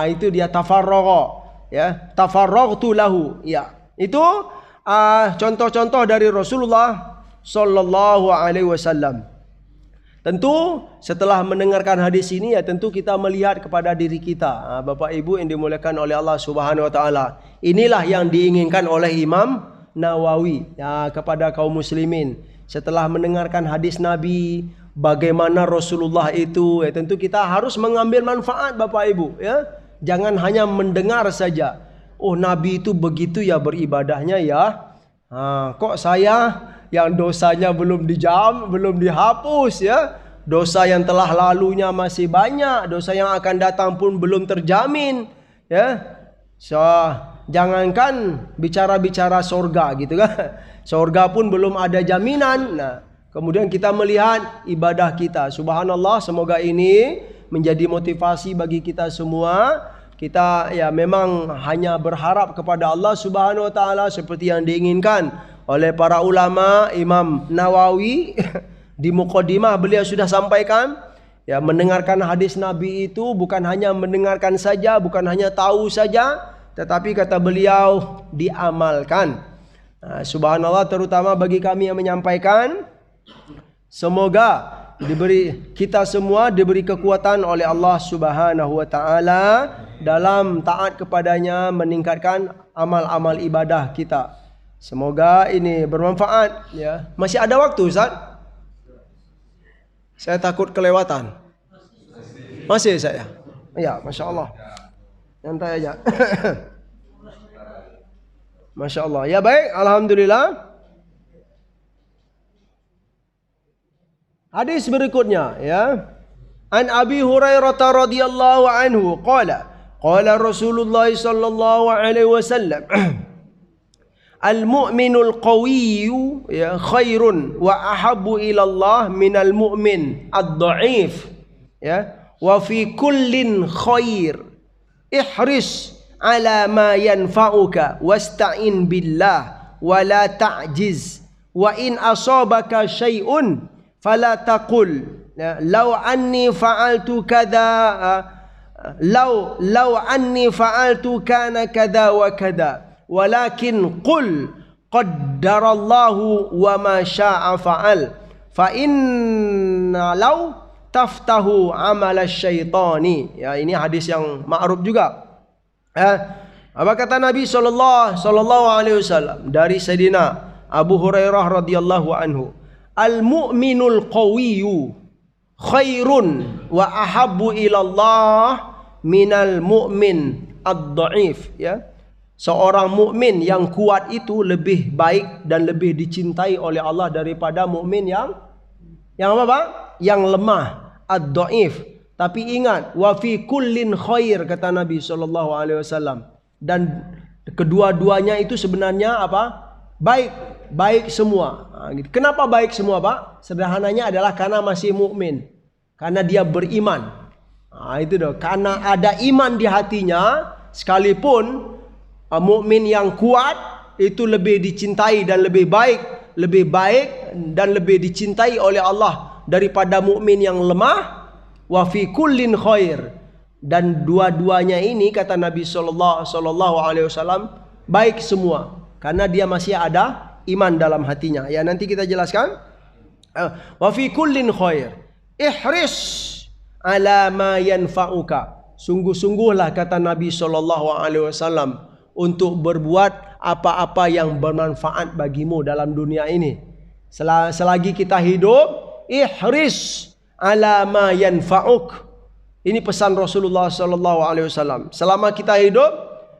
Itu dia tafarragha, ya. Tafarraghtu lahu, ya. Itu contoh-contoh dari Rasulullah sallallahu alaihi wasallam. Tentu setelah mendengarkan hadis ini, ya, tentu kita melihat kepada diri kita, Bapak Ibu yang dimuliakan oleh Allah Subhanahu wa taala. Inilah yang diinginkan oleh Imam Nawawi, ya, kepada kaum muslimin. Setelah mendengarkan hadis Nabi, bagaimana Rasulullah itu, ya, tentu kita harus mengambil manfaat, Bapak Ibu, ya. Jangan hanya mendengar saja. Oh, Nabi itu begitu ya beribadahnya, ya. Kok saya yang dosanya belum dihapus, ya. Dosa yang telah lalunya masih banyak, dosa yang akan datang pun belum terjamin, ya. Jangankan bicara-bicara sorga gitu kan. Sorga pun belum ada jaminan. Nah, kemudian kita melihat ibadah kita. Subhanallah, semoga ini menjadi motivasi bagi kita semua. Kita, ya, memang hanya berharap kepada Allah Subhanahu wa taala seperti yang diinginkan oleh para ulama. Imam Nawawi di Muqaddimah beliau sudah sampaikan, ya, mendengarkan hadis Nabi itu bukan hanya mendengarkan saja, bukan hanya tahu saja, tetapi kata beliau diamalkan. Subhanallah, terutama bagi kami yang menyampaikan, Semoga kita semua diberi kekuatan oleh Allah Subhanahu wa taala dalam taat kepadanya, meningkatkan amal-amal ibadah kita. Semoga ini bermanfaat ya. Masih ada waktu Ustaz? Saya takut kelewatan. Masih saya? Ya, Masya Allah. Nyantai aja. Masya Allah. Ya baik, Alhamdulillah. Hadis berikutnya ya. An Abi Hurairah radhiyallahu anhu qala Rasulullah sallallahu alaihi wasallam al-mu'minul qawiyyu ya khairun wa ahabbu ila Allah minal mu'min ad-dha'if ya wa fi kullin khair ihris ala ma yanfa'uka wasta'in billah wa la ta'jiz wa in asabaka syai'un fala taqul law anni fa'altu kadha law anni fa'altu kana kadha wa kadha walakin qul qaddarallahu wa ma syaa fa'al fa inna law taftahu amal asyaitani. Ya, ini hadis yang ma'ruf juga. Apa kata Nabi sallallahu alaihi wasallam dari Sayyidina Abu Hurairah radhiyallahu anhu, al-mu'minul qawiyyu khairun wa ahabbu ilallah minal mu'min ad-dha'if ya. Seorang mukmin yang kuat itu lebih baik dan lebih dicintai oleh Allah daripada mukmin yang apa, Pak? Yang lemah, ad-dha'if. Tapi ingat, wa fi kullin khair kata Nabi sallallahu alaihi wasallam. Dan kedua-duanya itu sebenarnya apa? Baik semua. Gitu. Kenapa baik semua, Pak? Sederhananya adalah karena masih mukmin, karena dia beriman. Itu doh. Karena ada iman di hatinya, sekalipun mukmin yang kuat itu lebih dicintai dan lebih baik dan lebih dicintai oleh Allah daripada mukmin yang lemah. Wa fi kullin khair. Dan dua-duanya ini kata Nabi sallallahu alaihi wasallam baik semua. Karena dia masih ada iman dalam hatinya. Ya, nanti kita jelaskan. Wa fi kullin khair. Ihris ala ma yanfa'uka. Sungguh-sungguhlah kata Nabi sallallahu alaihi wasallam untuk berbuat apa-apa yang bermanfaat bagimu dalam dunia ini. Selagi kita hidup, ihris ala ma yanfa'uk. Ini pesan Rasulullah sallallahu alaihi wasallam. Selama kita hidup,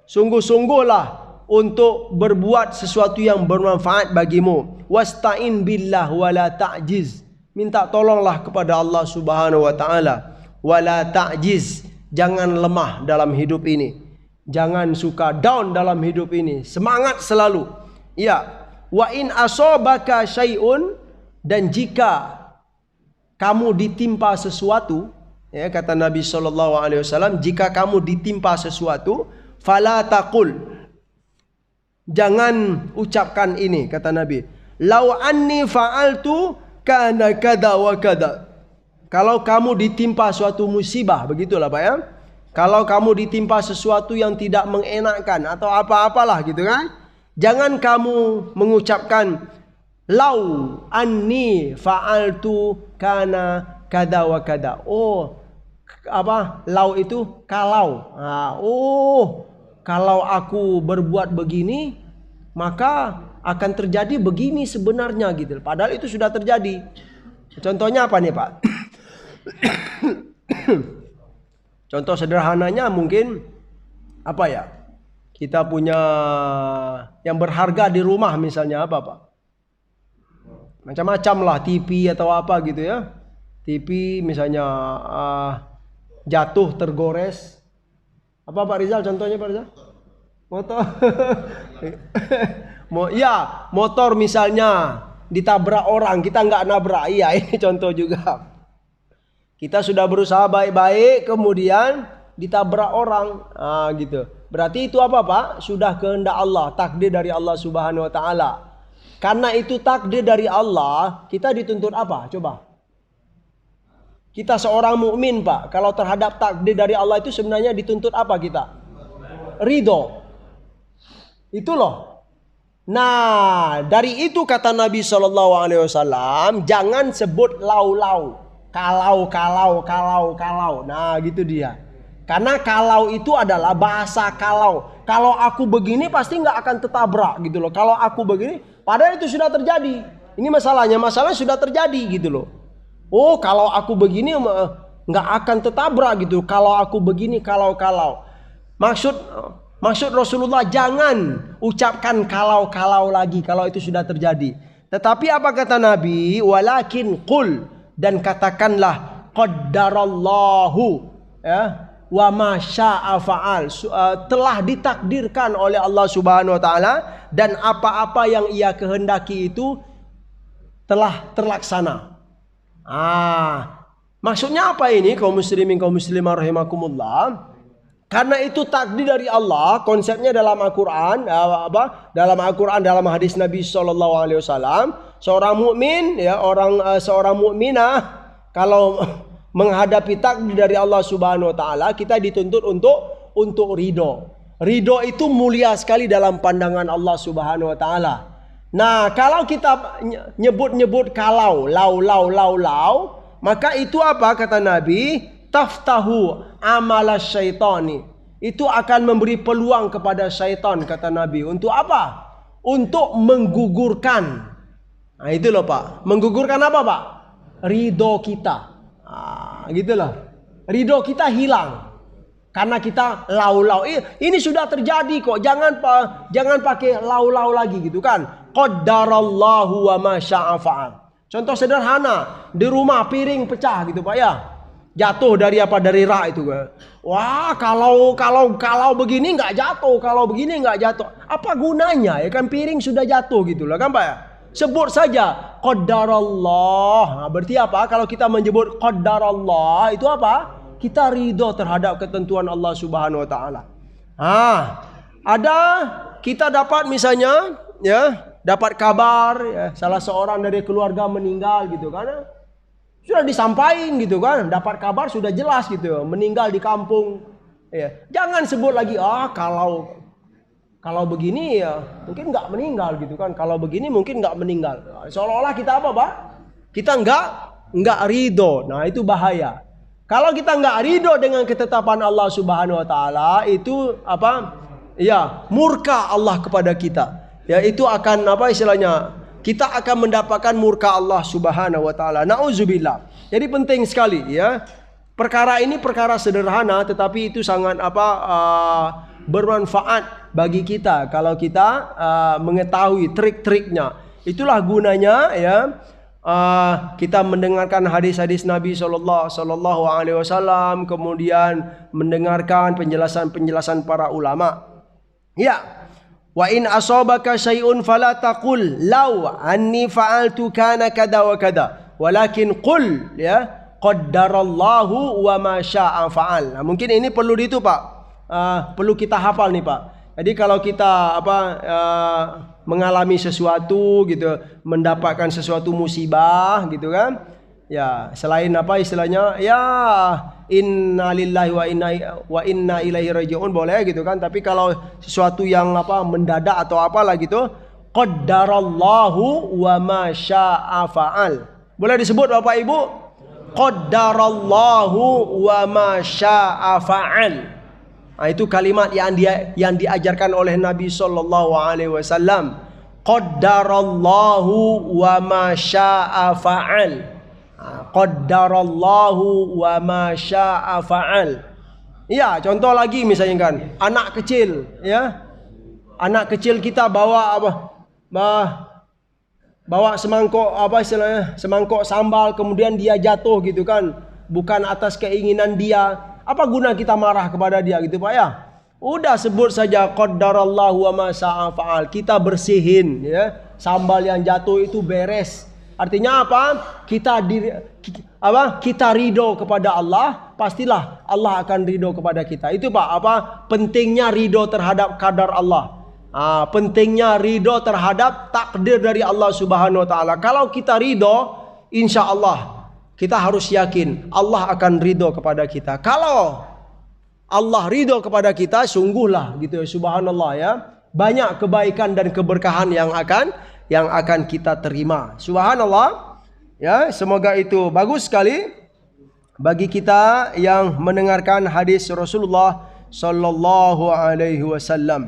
sungguh-sungguhlah untuk berbuat sesuatu yang bermanfaat bagimu. Wasta'in billah wala ta'jiz. Minta tolonglah kepada Allah Subhanahu wa taala. Wala ta'jiz. Jangan lemah dalam hidup ini. Jangan suka down dalam hidup ini. Semangat selalu. Ya. Wa in asabaka syai'un, dan jika kamu ditimpa sesuatu, ya kata Nabi sallallahu alaihi wasallam, jika kamu ditimpa sesuatu, fala taqul. Jangan ucapkan ini kata Nabi. Lau anni fa'altu kana kada wa kada. Kalau kamu ditimpa suatu musibah, begitulah Pak ya. Kalau kamu ditimpa sesuatu yang tidak mengenakkan atau apa-apalah gitu kan, jangan kamu mengucapkan lau anni fa'altu kana kada wa kada. Oh, apa? Lau itu kalau. Kalau aku berbuat begini, maka akan terjadi begini sebenarnya gitu. Padahal itu sudah terjadi. Contohnya apa nih, Pak? Contoh sederhananya mungkin apa ya? Kita punya yang berharga di rumah misalnya apa, Pak? Macam-macam lah, TV atau apa gitu ya. TV misalnya jatuh tergores. Apa Pak Rizal contohnya Pak Rizal? Motor. Ya, motor misalnya ditabrak orang, kita nggak nabrak. Iya, ini contoh juga. Kita sudah berusaha baik-baik, kemudian ditabrak orang, gitu. Berarti itu apa Pak? Sudah kehendak Allah, takdir dari Allah Subhanahu Wa Taala. Karena itu takdir dari Allah, kita dituntut apa? Coba. Kita seorang mukmin Pak, kalau terhadap takdir dari Allah itu sebenarnya dituntut apa kita? Ridho. Itu loh. Nah, dari itu kata Nabi SAW, jangan sebut lau-lau, kalau. Nah, gitu dia. Karena kalau itu adalah bahasa kalau. Kalau aku begini pasti nggak akan tertabrak gitu loh. Kalau aku begini, padahal itu sudah terjadi. Ini masalahnya sudah terjadi gitu loh. Oh, kalau aku begini nggak akan tertabrak gitu. Kalau aku begini, kalau. Maksud Rasulullah jangan ucapkan kalau lagi kalau itu sudah terjadi. Tetapi apa kata Nabi? Walakin qul, dan katakanlah qaddarallahu ya wa ma syaa fa'al. Telah ditakdirkan oleh Allah Subhanahu wa taala dan apa-apa yang ia kehendaki itu telah terlaksana. Maksudnya apa ini kaum muslimin kaum muslimah rahimakumullah? Karena itu takdir dari Allah, konsepnya dalam Al-Quran, dalam hadis Nabi SAW, seorang mukmin, ya seorang mukminah, kalau menghadapi takdir dari Allah Subhanahu Wa Taala, kita dituntut untuk ridho. Ridho itu mulia sekali dalam pandangan Allah Subhanahu Wa Taala. Nah, kalau kita nyebut kalau, lau, maka itu apa kata Nabi? Taftahu amalas syaitani, itu akan memberi peluang kepada syaitan kata Nabi. Untuk apa? Untuk menggugurkan. Nah itu loh Pak. Menggugurkan apa Pak? Ridho kita. Gitu loh. Ridho kita hilang karena kita lau. Ini sudah terjadi kok. Jangan pakai lau lagi gitu kan. Qaddarallahu wa ma syaa fa'al. Contoh sederhana, di rumah piring pecah gitu Pak ya. Jatuh dari rak itu. Wah, kalau begini nggak jatuh, kalau begini nggak jatuh. Apa gunanya? Ya kan piring sudah jatuh gitu lah kan Pak ya. Sebut saja qaddarallah. Nah, berarti apa? Kalau kita menyebut qaddarallah itu apa? Kita ridho terhadap ketentuan Allah Subhanahu wa taala. Ada kita dapat misalnya ya, dapat kabar ya, salah seorang dari keluarga meninggal gitu kan. Sudah disampaikan gitu kan, dapat kabar sudah jelas gitu, meninggal di kampung. Ya. Jangan sebut lagi kalau begini ya mungkin nggak meninggal gitu kan, kalau begini mungkin nggak meninggal. Seolah-olah kita apa Pak? Kita nggak ridho. Nah itu bahaya. Kalau kita nggak ridho dengan ketetapan Allah Subhanahu Wa Taala itu apa? Ya murka Allah kepada kita. Ya itu akan apa istilahnya? Kita akan mendapatkan murka Allah Subhanahu wa taala. Nauzubillah. Jadi penting sekali ya. Perkara ini perkara sederhana tetapi itu sangat bermanfaat bagi kita kalau kita mengetahui trik-triknya. Itulah gunanya ya. Kita mendengarkan hadis-hadis Nabi sallallahu alaihi wasallam, kemudian mendengarkan penjelasan-penjelasan para ulama. Ya. Wa in asabaka syai'un fala taqul law anni fa'altu kana kada wa kada walakin qul ya qaddarallahu wa ma syaa fa'al. Nah, mungkin ini perlu Pak. Perlu kita hafal nih Pak. Jadi kalau kita mengalami sesuatu gitu, mendapatkan sesuatu musibah gitu kan. Ya, selain apa istilahnya? Ya, inna lillahi wa inna ilaihi raji'un boleh gitu kan. Tapi kalau sesuatu yang mendadak atau apalah gitu, qaddarallahu wa ma syaa fa'al. Boleh disebut Bapak Ibu? Qaddarallahu wa ma syaa fa'al. Nah, itu kalimat yang diajarkan oleh Nabi sallallahu alaihi wasallam. Qaddarallahu wa ma syaa fa'al. Qaddarallahu wa ma syaa fa'al. Ya, contoh lagi misalnya kan, anak kecil ya. Anak kecil kita bawa semangkok sambal kemudian dia jatuh gitu kan, bukan atas keinginan dia. Apa guna kita marah kepada dia gitu Pak ya? Udah sebut saja qaddarallahu wa ma syaa fa'al. Kita bersihin ya. Sambal yang jatuh itu beres. Artinya apa? Kita ridho kepada Allah, pastilah Allah akan ridho kepada kita. Itu Pak, pentingnya ridho terhadap kadar Allah. Pentingnya ridho terhadap takdir dari Allah Subhanahu wa taala. Kalau kita ridho, insya Allah kita harus yakin Allah akan ridho kepada kita. Kalau Allah ridho kepada kita, sungguhlah gitu ya, subhanallah ya. banyak kebaikan dan keberkahan yang akan kita terima. Subhanallah. Ya, semoga itu bagus sekali bagi kita yang mendengarkan hadis Rasulullah sallallahu alaihi wasallam.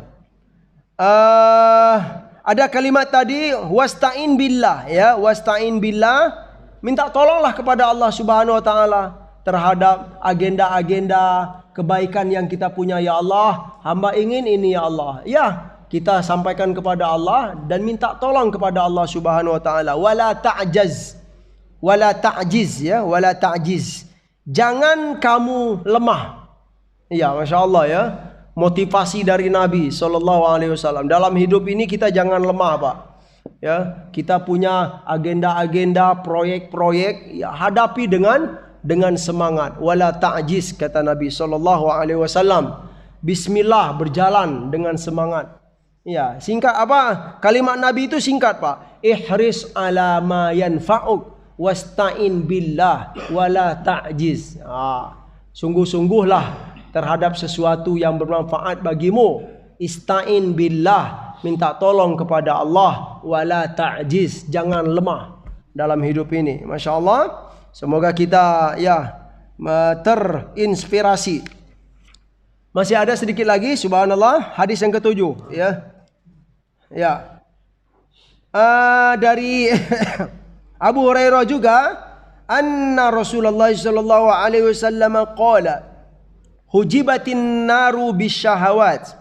Ada kalimat tadi wasta'in billah, ya, wasta'in billah, minta tolonglah kepada Allah Subhanahu wa taala terhadap agenda-agenda kebaikan yang kita punya. Ya Allah, hamba ingin ini ya Allah. Ya, kita sampaikan kepada Allah dan minta tolong kepada Allah Subhanahu wa taala. Wala ta'jaz, wala ta'jiz, ya, wala ta'jiz. Jangan kamu lemah. Ya, Masya Allah, ya. Motivasi dari Nabi sallallahu alaihi wasallam. Dalam hidup ini kita jangan lemah, Pak. Ya, kita punya agenda-agenda, proyek-proyek, ya, hadapi dengan semangat. Wala ta'jiz, kata Nabi sallallahu alaihi wasallam. Bismillah, berjalan dengan semangat. Ya, singkat apa? Kalimat Nabi itu singkat, Pak. Ihris ala ma yanfa'uk wasta'in billah wala ta'jiz. Sungguh-sungguhlah terhadap sesuatu yang bermanfaat bagimu. Ista'in billah, minta tolong kepada Allah. Wala ta'jiz, jangan lemah dalam hidup ini. Masya Allah. Semoga kita ya terinspirasi. Masih ada sedikit lagi, subhanallah, hadis yang ketujuh, ya. Ya. Dari Abu Hurairah juga, anna Rasulullah sallallahu alaihi wasallam qala hujibatin naru bisyahawat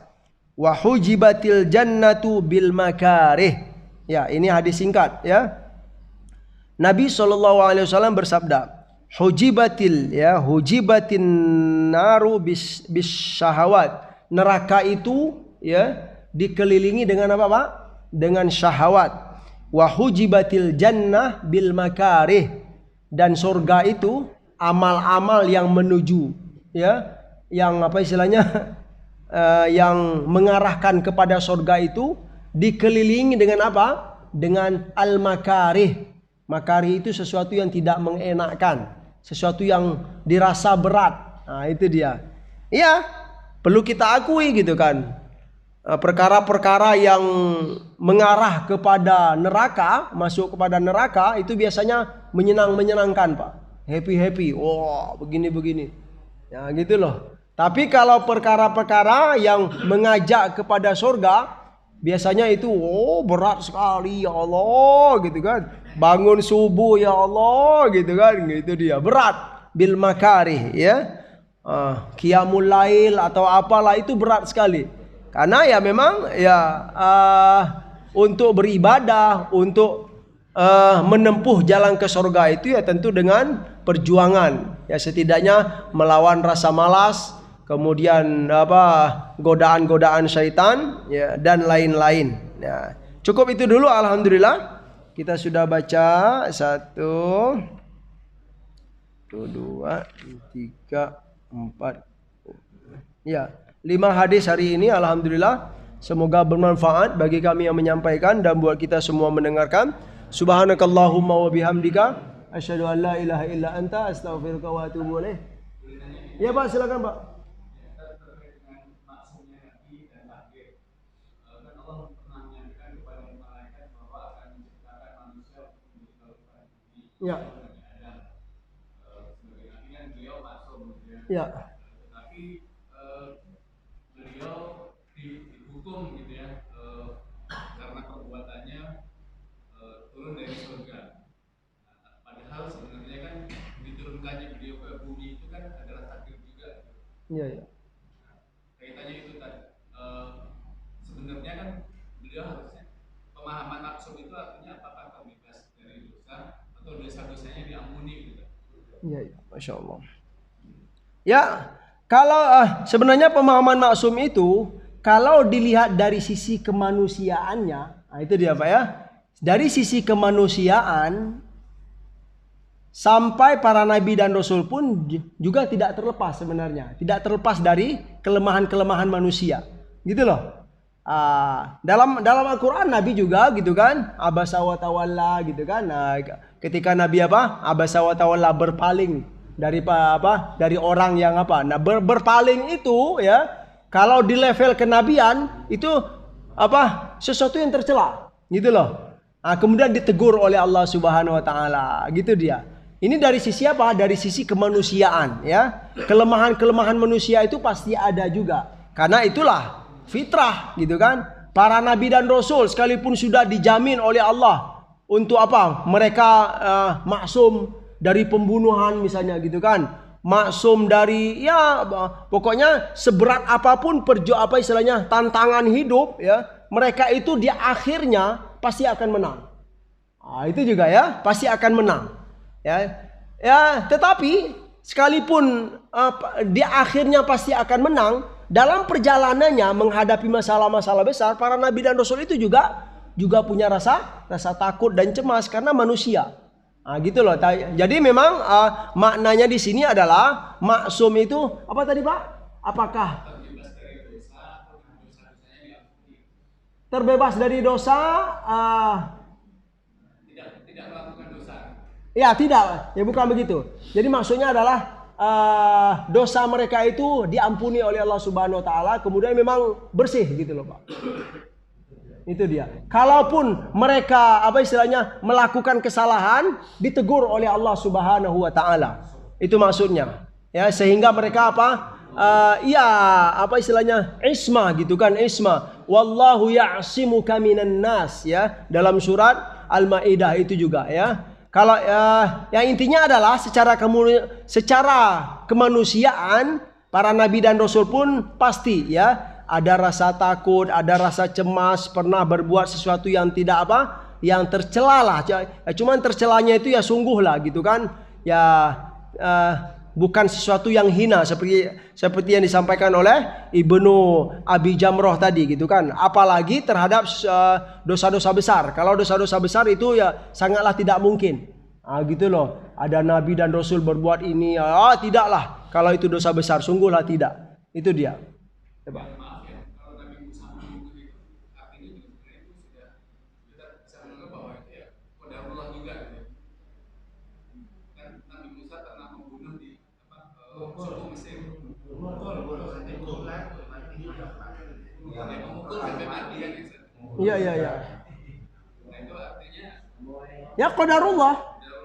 wa hujibatil jannatu bil makarih. Ya, ini hadis singkat, ya. Nabi SAW bersabda, hujibatin naru bisyahawat. Neraka itu, ya, dikelilingi dengan apa, Pak? Dengan syahwat. Wa hujibatil jannah bil makarih. Dan surga itu amal-amal yang menuju, ya, yang apa istilahnya, yang mengarahkan kepada surga itu dikelilingi dengan apa? Dengan al-makarih. Makarih itu sesuatu yang tidak mengenakkan, sesuatu yang dirasa berat. Nah, itu dia. Iya, perlu kita akui gitu kan. Perkara-perkara yang mengarah kepada neraka, masuk kepada neraka, itu biasanya menyenangkan, Pak. Happy. Wah, begini. Ya, gitu loh. Tapi kalau perkara-perkara yang mengajak kepada surga, biasanya itu berat sekali, ya Allah, gitu kan. Bangun subuh, ya Allah, gitu kan. Gitu dia, berat. Bil makarih, ya. Qiyamul lail atau apalah, itu berat sekali. Karena ya memang ya untuk beribadah, untuk menempuh jalan ke surga itu ya tentu dengan perjuangan. Ya, setidaknya melawan rasa malas, kemudian godaan-godaan syaitan, ya, dan lain-lain. Ya, cukup itu dulu, alhamdulillah. Kita sudah baca 1, 2, 3, 4. Ya, 5 hadis hari ini, alhamdulillah. Semoga bermanfaat bagi kami yang menyampaikan dan buat kita semua mendengarkan. Subhanakallahumma wa bihamdika asyhadu an la ilaha illa anta astaghfiruka wa atubu ilaik. Ya, Pak, silakan, Pak. Ya. Ya. Tapi beliau dihukum gitu ya, karena perbuatannya turun dari surga. Padahal sebenarnya kan diturunkannya beliau ke bumi itu kan adalah takdir juga. Iya. Kaitannya itu tadi, sebenarnya kan beliau harusnya pemahaman maksud itu artinya apakah bebas dari dosa atau dosa-dosanya diampuni gitu. Iya, Masya Allah. Ya, kalau sebenarnya pemahaman maksum itu kalau dilihat dari sisi kemanusiaannya, nah itu dia, Pak, ya. Dari sisi kemanusiaan sampai para nabi dan rasul pun juga tidak terlepas sebenarnya, tidak terlepas dari kelemahan-kelemahan manusia, gitu loh. Dalam Al-Quran Nabi juga gitu kan, abasa wa tawalla gitu kan. Nah, ketika Nabi abasa wa tawalla, berpaling dari orang yang Nah, berpaling itu ya, kalau di level kenabian itu sesuatu yang tercela, gitu loh. Nah, kemudian ditegur oleh Allah Subhanahu wa taala, gitu dia. Ini dari sisi apa? Dari sisi kemanusiaan, ya. Kelemahan-kelemahan manusia itu pasti ada juga. Karena itulah fitrah, gitu kan? Para nabi dan rasul sekalipun sudah dijamin oleh Allah untuk apa? Mereka maksum dari pembunuhan misalnya, gitu kan? Maksum dari pokoknya seberat apapun tantangan hidup, ya, mereka itu di akhirnya pasti akan menang. Itu juga ya, pasti akan menang. Ya, tetapi sekalipun di akhirnya pasti akan menang, dalam perjalanannya menghadapi masalah-masalah besar, para nabi dan rasul itu juga punya rasa takut dan cemas karena manusia. Gitu loh. Jadi memang maknanya di sini adalah maksum itu apa tadi Pak? Apakah terbebas dari dosa? Tidak melakukan dosa. Ya tidak, ya bukan begitu. Jadi maksudnya adalah dosa mereka itu diampuni oleh Allah Subhanahu Wa Taala, kemudian memang bersih gitu loh Pak. Itu dia. Kalaupun mereka melakukan kesalahan, ditegur oleh Allah Subhanahu Wa Taala. Itu maksudnya. Ya, sehingga mereka isma gitu kan, isma. Wallahu ya'simuka minan nas, ya, dalam surat Al-Maidah itu juga, ya. Kalau yang intinya adalah secara kemanusiaan, para nabi dan rasul pun pasti, ya, ada rasa takut, ada rasa cemas, pernah berbuat sesuatu yang yang tercela lah. Cuman tercelanya itu ya sungguh lah gitu kan. Ya bukan sesuatu yang hina seperti yang disampaikan oleh Ibnu Abi Jamroh tadi gitu kan. Apalagi terhadap dosa-dosa besar. Kalau dosa-dosa besar itu ya sangatlah tidak mungkin. Gitu loh. Ada nabi dan rasul berbuat ini, tidaklah. Kalau itu dosa besar, sungguhlah tidak. Itu dia. Coba. Iya. Ya qadarullah.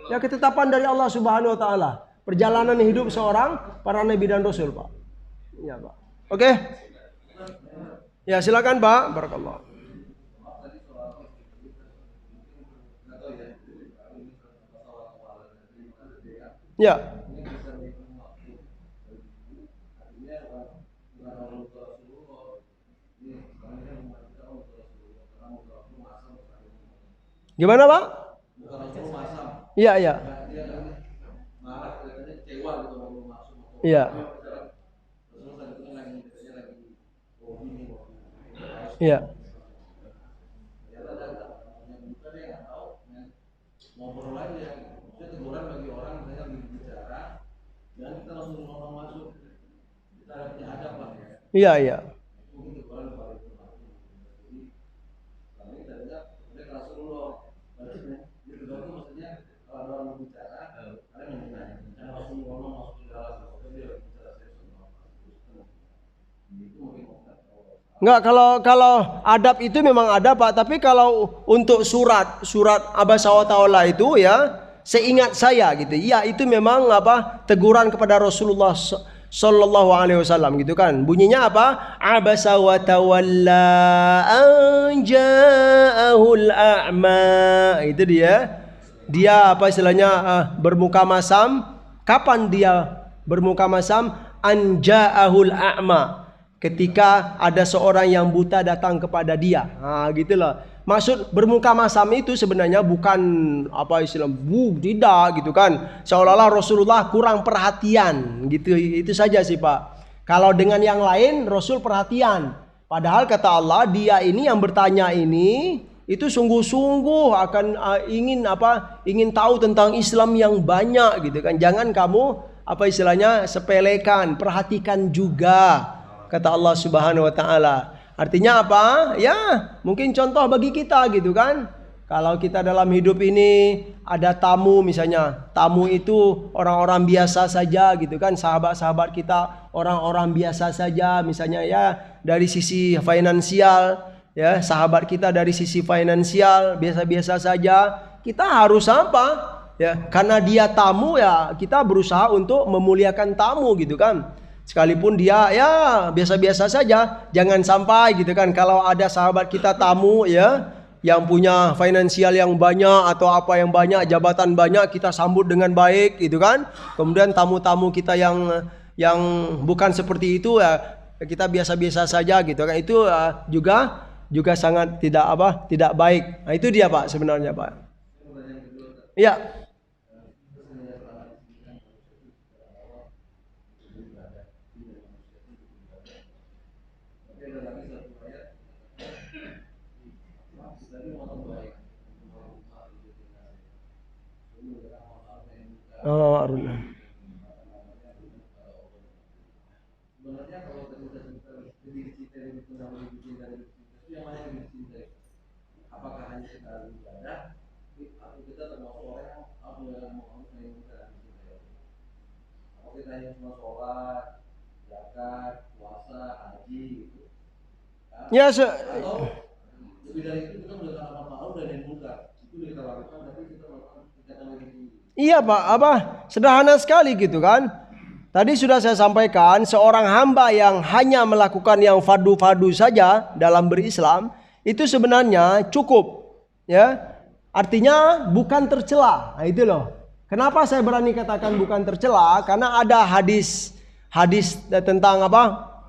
Ya ketetapan dari Allah Subhanahu Wa Taala. Perjalanan hidup seorang para nabi dan rasul, Pak. Iya, Pak. Oke. Ya silakan Pak. Barakallah. Ya. Gimana Pak? Iya. Iya. Iya. Iya. Enggak, kalau adab itu memang ada Pak, tapi kalau untuk surat Abasa wa Ta'ala itu ya, seingat saya gitu. Ya, itu memang teguran kepada Rasulullah sallallahu alaihi wasallam gitu kan. Bunyinya apa? Abasa wa tawalla an ja'ahul a'ma. Itu dia. Dia bermuka masam. Kapan dia bermuka masam? An ja'ahul a'ma. Ketika ada seorang yang buta datang kepada dia. Gitu loh. Maksud bermuka masam itu sebenarnya bukan tidak gitu kan. Seolah-olah Rasulullah kurang perhatian gitu. Itu saja sih Pak. Kalau dengan yang lain Rasul perhatian. Padahal kata Allah, dia ini yang bertanya ini itu sungguh-sungguh akan ingin tahu tentang Islam yang banyak gitu kan. Jangan kamu sepelekan, perhatikan juga. Kata Allah Subhanahu Wa Taala. Artinya apa? Ya mungkin contoh bagi kita gitu kan. Kalau kita dalam hidup ini ada tamu misalnya. Tamu itu orang-orang biasa saja gitu kan. Sahabat-sahabat kita orang-orang biasa saja. Misalnya ya dari sisi finansial ya sahabat kita dari sisi finansial biasa-biasa saja, kita harus apa? Ya, karena dia tamu ya kita berusaha untuk memuliakan tamu gitu kan. Sekalipun dia ya biasa-biasa saja, jangan sampai gitu kan kalau ada sahabat kita tamu ya yang punya finansial yang banyak atau apa yang banyak, jabatan banyak, kita sambut dengan baik gitu kan. Kemudian tamu-tamu kita yang bukan seperti itu ya kita biasa-biasa saja gitu kan. Itu juga sangat tidak baik. Nah, itu dia Pak sebenarnya Pak. Iya. Oh, Aruna. Ya, iya Pak, sederhana sekali gitu kan. Tadi sudah saya sampaikan, seorang hamba yang hanya melakukan yang fardu-fardu saja dalam berislam itu sebenarnya cukup, ya. Artinya bukan tercela. Nah, itu loh. Kenapa saya berani katakan bukan tercela? Karena ada hadis tentang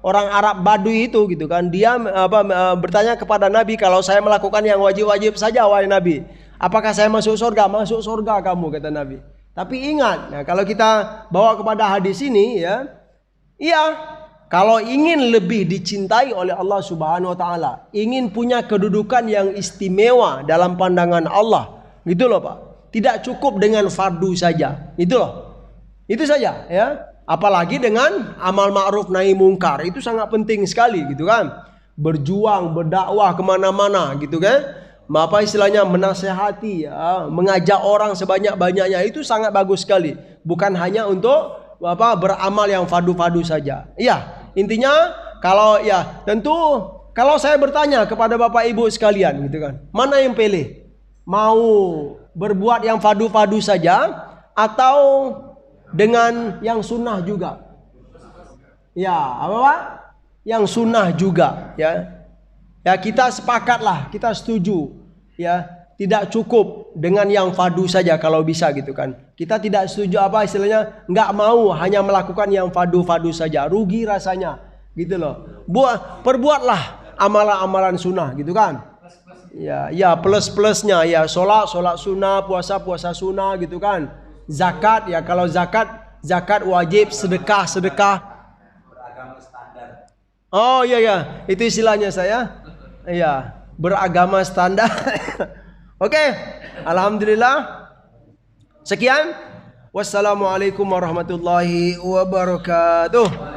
orang Arab Badui itu gitu kan. Dia bertanya kepada Nabi, kalau saya melakukan yang wajib-wajib saja wahai Nabi, apakah saya masuk surga? Masuk surga kamu, kata Nabi. Tapi ingat, nah kalau kita bawa kepada hadis ini ya, iya, kalau ingin lebih dicintai oleh Allah Subhanahu wa taala, ingin punya kedudukan yang istimewa dalam pandangan Allah, gitu loh Pak. Tidak cukup dengan fardu saja, itu loh. Itu saja ya. Apalagi dengan amal ma'ruf nahi mungkar, itu sangat penting sekali gitu kan. Berjuang, berdakwah kemana-mana gitu kan. Apa istilahnya, menasehati ya, mengajak orang sebanyak-banyaknya, itu sangat bagus sekali. Bukan hanya untuk beramal yang fardu-fardu saja. Iya, intinya kalau ya tentu kalau saya bertanya kepada Bapak Ibu sekalian gitu kan, mana yang pilih? Mau berbuat yang fardu-fardu saja atau dengan yang sunnah juga? Ya, apa Pak? Yang sunnah juga ya. Ya kita sepakatlah, kita setuju ya, tidak cukup dengan yang fardu saja kalau bisa gitu kan. Kita tidak setuju istilahnya, nggak mau hanya melakukan yang fardu saja, rugi rasanya gitu loh. Perbuatlah amalan-amalan sunnah gitu kan. Ya plus-plusnya ya sholat sunnah, puasa sunnah gitu kan. Zakat ya, kalau zakat wajib, sedekah. Beragama standar. Oh iya itu istilahnya saya. Iya, beragama standar. Oke, alhamdulillah. Sekian. Wassalamualaikum warahmatullahi wabarakatuh.